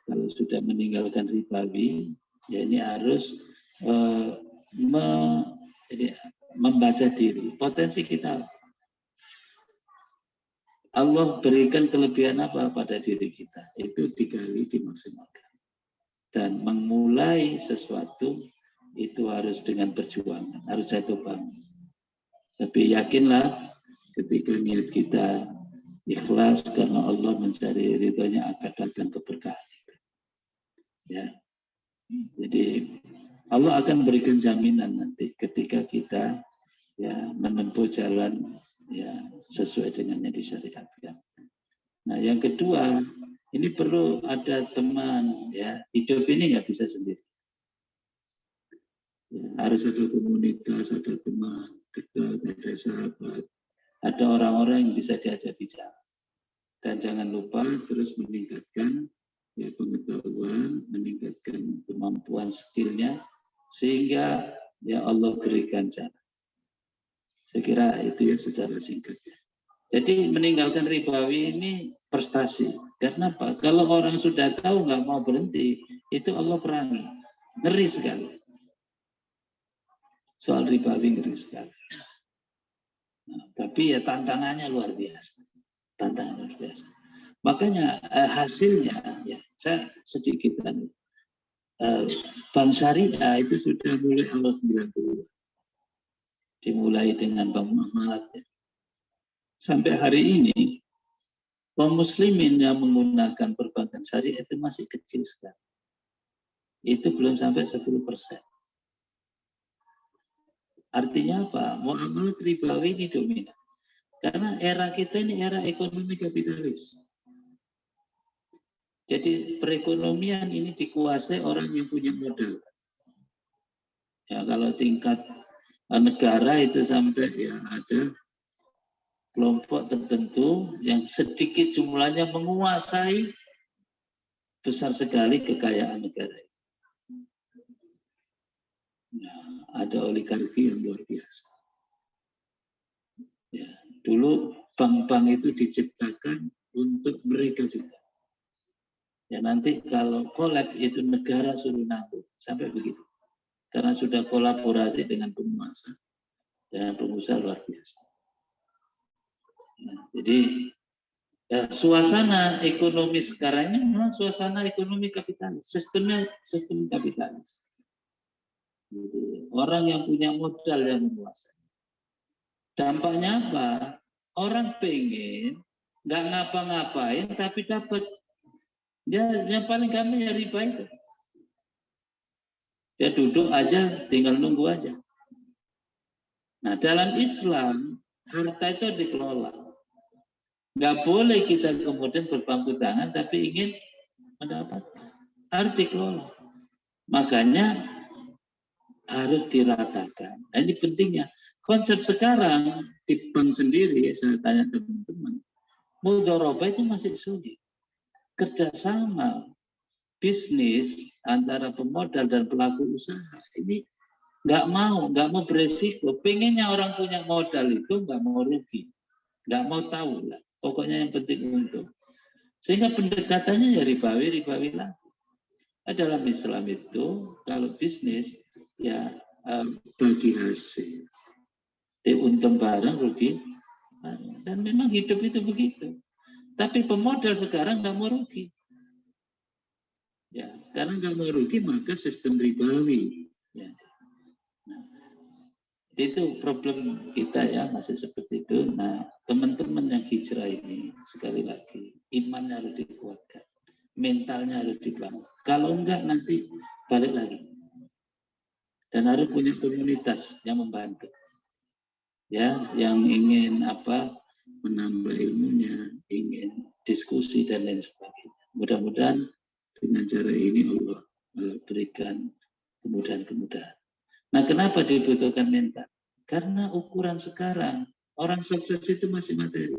kalau sudah meninggalkan ribawi, ya ini harus membaca diri. Potensi kita. Allah berikan kelebihan apa pada diri kita. Itu digali, dimaksimalkan. Dan memulai sesuatu itu harus dengan perjuangan, harus jatuh bangun. Tapi yakinlah ketika niat kita ikhlas karena Allah mencari ridhonya akan datang keberkahan. Ya, jadi Allah akan berikan jaminan nanti ketika kita ya menempuh jalan ya sesuai dengan yang disyariatkan. Nah, yang kedua, ini perlu ada teman ya. Hidup ini nggak bisa sendiri. Ya, harus ada komunitas, ada teman dekat, ada sahabat, ada orang-orang yang bisa diajak bicara. Dan jangan lupa terus meningkatkan ya pengetahuan, meningkatkan kemampuan skillnya sehingga ya Allah berikan jalan. Saya kira itu ya secara singkatnya. Jadi meninggalkan ribawi ini prestasi. Karena apa? Kalau orang sudah tahu nggak mau berhenti, itu Allah perangi. Ngeri sekali. Soal ribawi ngeri sekali. Nah, tapi ya tantangannya luar biasa. Tantangan luar biasa. Makanya hasilnya, ya saya sedikit Bank Syariah itu sudah mulai awal 90. Dimulai dengan Bank Muamalat. Ya. Sampai hari ini, kaum muslimin yang menggunakan perbankan syariah itu masih kecil sekali. Itu belum sampai 10%. Artinya apa? Muamalat ribawi ini dominan. Karena era kita ini era ekonomi kapitalis. Jadi perekonomian ini dikuasai orang yang punya modal. Ya kalau tingkat negara itu sampai ya ada kelompok tertentu yang sedikit jumlahnya menguasai besar sekali kekayaan negara. Nah, ada oligarki yang luar biasa. Ya, dulu bank-bank itu diciptakan untuk mereka juga. Ya nanti kalau kolab itu negara suruh nanggung sampai begitu. Karena sudah kolaborasi dengan penguasa dan pengusaha luar biasa. Nah, jadi suasana ekonomi sekarang ini memang suasana ekonomi kapitalis, sistemnya sistem kapitalis. Jadi, orang yang punya modal yang menguasai. Dampaknya apa? Orang pengen nggak ngapa-ngapain tapi dapat. Ya, yang paling gampang ya riba itu. Dia duduk aja, tinggal nunggu aja. Nah, dalam Islam, harta itu dikelola. Nggak boleh kita kemudian berpangku tangan, tapi ingin mendapatkan. Harus dikelola. Makanya harus diratakan. Nah, ini pentingnya. Konsep sekarang di bank sendiri, saya tanya teman-teman, mudharabah itu masih sulit. Kerjasama bisnis antara pemodal dan pelaku usaha ini nggak mau beresiko. Pengennya orang punya modal itu nggak mau rugi, nggak mau tahu lah. Pokoknya yang penting untung. Sehingga pendekatannya ya ribawi lah. Dalam Islam itu kalau bisnis ya bagi hasil. Untung bareng, rugi bareng. Dan memang hidup itu begitu. Tapi pemodal sekarang nggak mau rugi. Ya, karena nggak mau rugi maka sistem ribawi. Ya. Nah, itu problem kita ya masih seperti itu. Nah, teman-teman yang hijrah ini sekali lagi imannya harus dikuatkan, mentalnya harus dibangun. Kalau enggak nanti balik lagi. Dan harus punya komunitas yang membantu. Ya, yang ingin menambah ilmunya, ingin diskusi dan lain sebagainya. Mudah-mudahan dengan cara ini Allah berikan kemudahan-kemudahan. Nah, kenapa dibutuhkan mental? Karena ukuran sekarang orang sukses itu masih materi.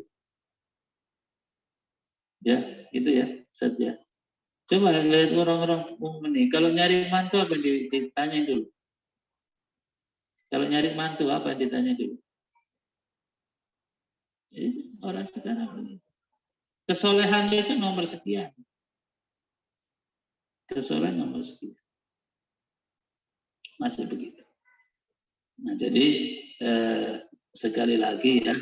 Ya, itu ya, Ustaz ya. Coba lihat orang-orang ini, kalau nyari mantu apa ditanya dulu? Kalau nyari mantu apa ditanya dulu? Orang sekarang ini. Kesolehan itu nomor sekian. Kesolehan nomor sekian. Masih begitu. Nah, jadi sekali lagi ya,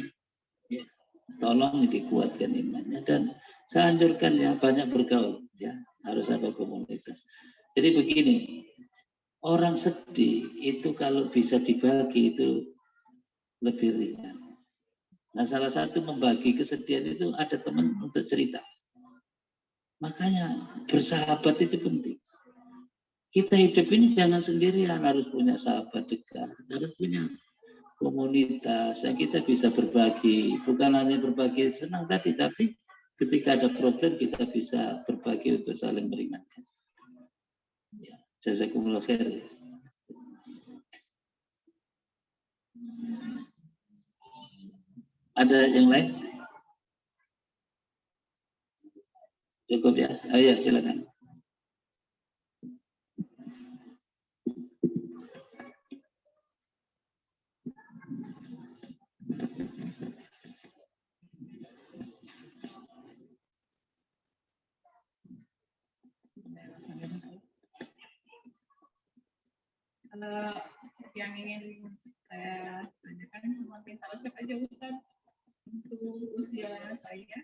tolong dikuatkan imannya dan saya anjurkan ya banyak bergaul ya, harus ada komunitas. Jadi begini, orang sedih itu kalau bisa dibagi itu lebih ringan. Nah, salah satu membagi kesedihan itu ada teman untuk cerita. Makanya bersahabat itu penting. Kita hidup ini jangan sendirian, harus punya sahabat dekat, harus punya komunitas yang kita bisa berbagi. Bukan hanya berbagi senang tadi, tapi ketika ada problem kita bisa berbagi untuk saling meringankan. Ya, jazakumullah khair. Ada yang lain? Cukup ya? Ya, silakan. Yang ingin saya tanyakan cuma minta resep aja Ustaz untuk usia saya.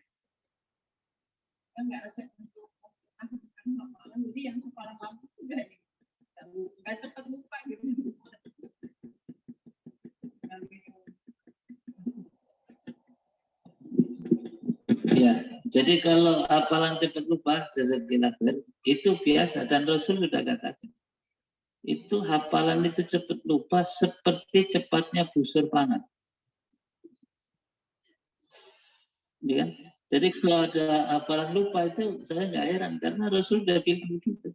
Enggak resep untuk hafalan, jadi yang hafalan lama juga nggak cepat lupa gitu. Ya, jadi kalau hafalan cepat lupa, jazakallahu khair, itu biasa dan Rasul sudah katakan. Itu hafalan itu cepat lupa seperti cepatnya busur pangan. Ya kan? Jadi kalau ada hafalan lupa itu saya nggak heran karena Rasul sudah bilang begitu.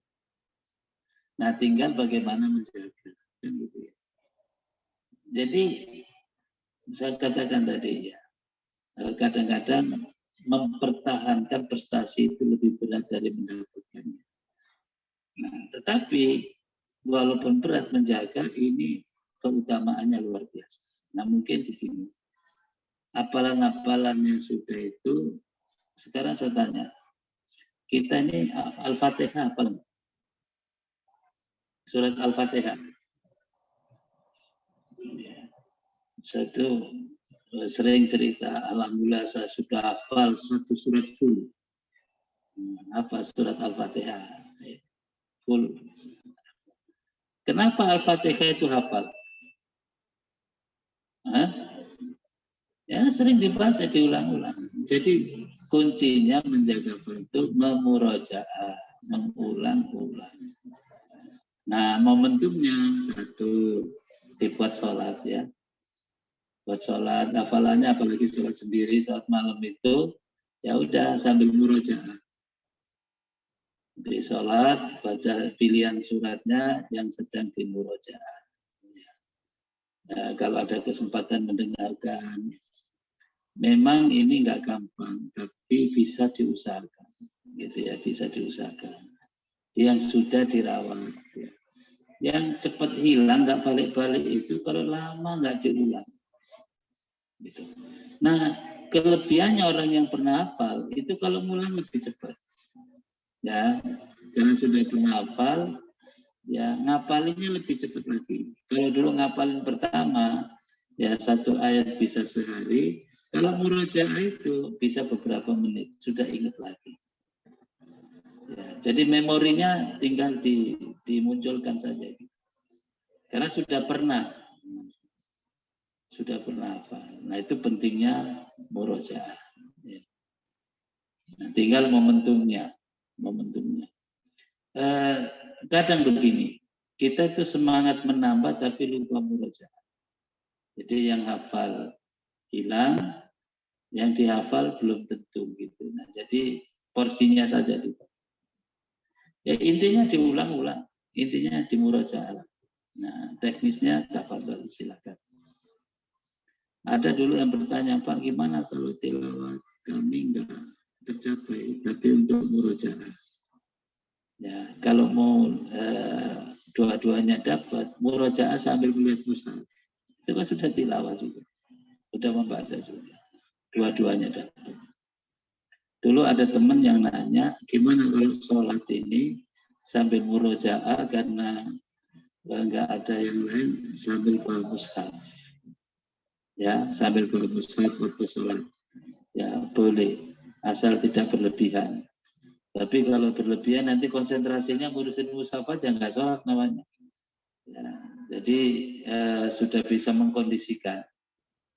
Nah, tinggal bagaimana menjaga. Kan gitu ya. Jadi saya katakan tadi ya, kadang-kadang mempertahankan prestasi itu lebih berat dari mendapatkannya. Nah, tetapi walaupun berat menjaga ini keutamaannya luar biasa. Nah, mungkin begini. Hafalan-hafalan yang sudah itu, sekarang saya tanya, kita ini Al-Fatihah hafal? Surat Al-Fatihah. Satu sering cerita, alhamdulillah saya sudah hafal satu surat full. Apa surat Al-Fatihah? Full. Kenapa Al-Fatihah itu hafal? Hah? Ya sering dibaca, diulang-ulang. Jadi kuncinya menjaga itu memurajaah, mengulang-ulang. Nah, momentumnya satu, dibuat sholat ya. Buat sholat, hafalannya apalagi sholat sendiri, sholat malam itu, ya udah sambil murojaah. Di sholat, baca pilihan suratnya yang sedang dimurojaah. Nah, kalau ada kesempatan mendengarkan, memang ini nggak gampang, tapi bisa diusahakan, gitu ya, bisa diusahakan. Yang sudah dirawat, ya. Yang cepat hilang, nggak balik-balik itu kalau lama nggak diulang. Gitu. Nah, kelebihannya orang yang pernah hafal itu kalau ngulang lebih cepat. Ya, Karena sudah penghafal, ya ngapalinnya lebih cepat lagi. Kalau dulu ngapalin pertama, ya 1 ayat bisa sehari. Kalau murojaah itu bisa beberapa menit, sudah ingat lagi. Ya, jadi memorinya tinggal dimunculkan saja. Karena sudah pernah hafal. Nah itu pentingnya murojaah. Ya. Nah, tinggal momentumnya. Kadang begini, kita itu semangat menambah tapi lupa murojaah. Jadi yang hafal hilang, yang dihafal belum tentu gitu. Nah, jadi porsinya saja gitu. Ya intinya diulang-ulang, intinya dimurojaah. Nah, teknisnya tafadhol silakan. Ada dulu yang bertanya, Pak, gimana kalau tilawat kami enggak tercapai, tapi untuk murojaah? Ya, kalau mau dua-duanya dapat, murojaah sambil melihat mushaf, itu kan sudah tilawah juga, sudah membaca juga, dua-duanya dapat. Dulu ada teman yang nanya, gimana kalau sholat ini sambil murojaah karena nggak ada yang lain sambil bawa mushaf, ya sambil bawa mushaf waktu sholat, ya boleh, asal tidak berlebihan. Tapi kalau berlebihan nanti konsentrasinya ngurusin mushaf aja, nggak sholat namanya. Ya, jadi sudah bisa mengkondisikan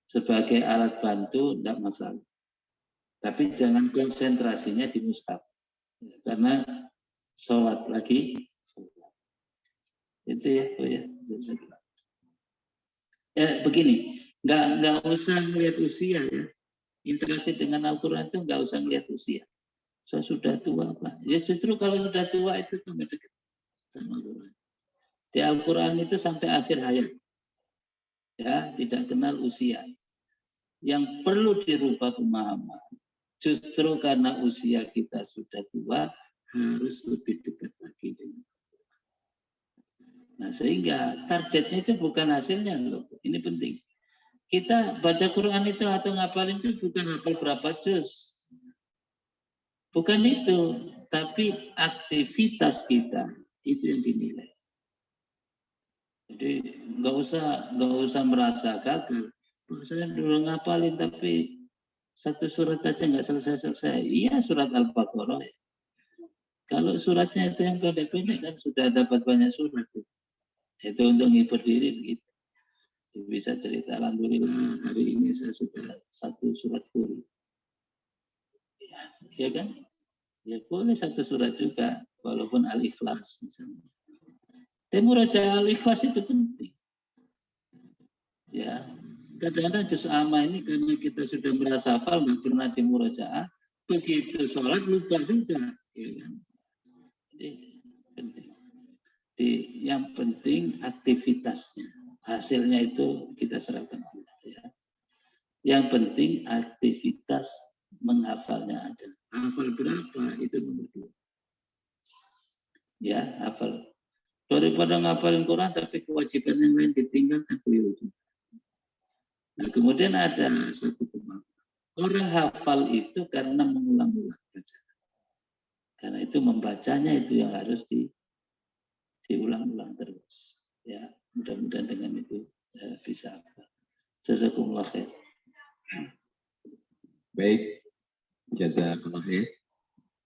sebagai alat bantu, tidak masalah. Tapi jangan konsentrasinya di mushaf, karena sholat lagi. Itu ya, oh ya. Begini, nggak usah melihat usia ya. Interaksi dengan Al-Quran itu nggak usah melihat usia. Saya sudah tua Pak. Ya justru kalau sudah tua itu tambah dekat sama Al-Quran. Di Al-Quran itu sampai akhir hayat, ya tidak kenal usia. Yang perlu dirubah pemahaman. Justru karena usia kita sudah tua, harus lebih dekat lagi dengan Al-Quran. Nah sehingga targetnya itu bukan hasilnya loh. Ini penting. Kita baca Quran itu atau ngapalin itu bukan hafal berapa juz. Bukan itu, tapi aktivitas kita itu yang dinilai. Jadi nggak usah merasa gagal. Saya dulu ngapalin tapi satu surat aja nggak selesai. Iya surat Al-Baqarah. Kalau suratnya itu yang pendek-pendek kan sudah dapat banyak surat. Itu untuk ngibur diri begitu. Bisa cerita, alhamdulillah hari ini saya sudah 1 surat full. Ya kan? Ya boleh 1 surat juga, walaupun Al-Ikhlas misalnya. Dan murojaah Al-Ikhlas itu penting. Ya, kadang-kadang juz amma ini karena kita sudah merasa hafal, nggak pernah di murojaah, begitu sholat lupa juga. Ya kan? Jadi penting. Yang penting aktivitasnya. Hasilnya itu kita serahkan Allah. Ya. Yang penting aktivitas menghafalnya ada. Hafal berapa itu nomor 2. Ya, hafal. Daripada ngapalin Quran tapi kewajiban yang lain ditinggalkan keliru. Nah, kemudian ada satu kemampuan. Orang hafal itu karena mengulang-ulang bacaan. Karena itu membacanya itu yang harus diulang-ulang terus. Ya, mudah-mudahan dengan itu bisa. Jazakumullah khair. Baik, jazakumullah khair.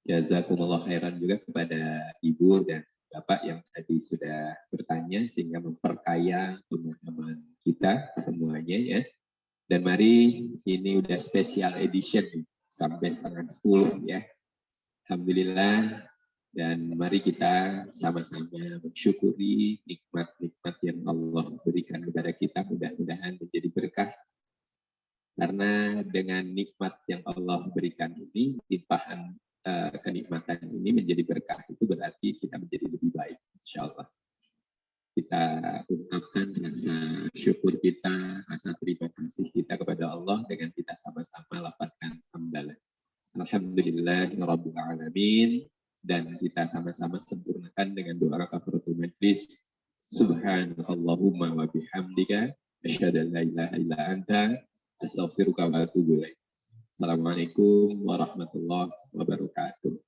Jazakumullah khairan juga kepada Ibu dan Bapak yang tadi sudah bertanya sehingga memperkaya pemahaman kita semuanya ya. Dan mari ini udah special edition sampai 9:30 ya. Alhamdulillah. Dan mari kita sama-sama mensyukuri nikmat-nikmat yang Allah berikan kepada kita, mudah-mudahan menjadi berkah. Karena dengan nikmat yang Allah berikan ini, limpahan kenikmatan ini menjadi berkah, itu berarti kita menjadi lebih baik, insya Allah. Kita ungkapkan rasa syukur kita, rasa terima kasih kita kepada Allah dengan kita sama-sama lafazkan hamdalah. Alhamdulillahirabbil alamin. Dan kita sama-sama sempurnakan dengan doa kafaratul majlis. Subhanallahumma wa bihamdika asyhadu an la ilaha illa anta astaghfiruka wa atubu ilaik. Assalamualaikum warahmatullahi wabarakatuh.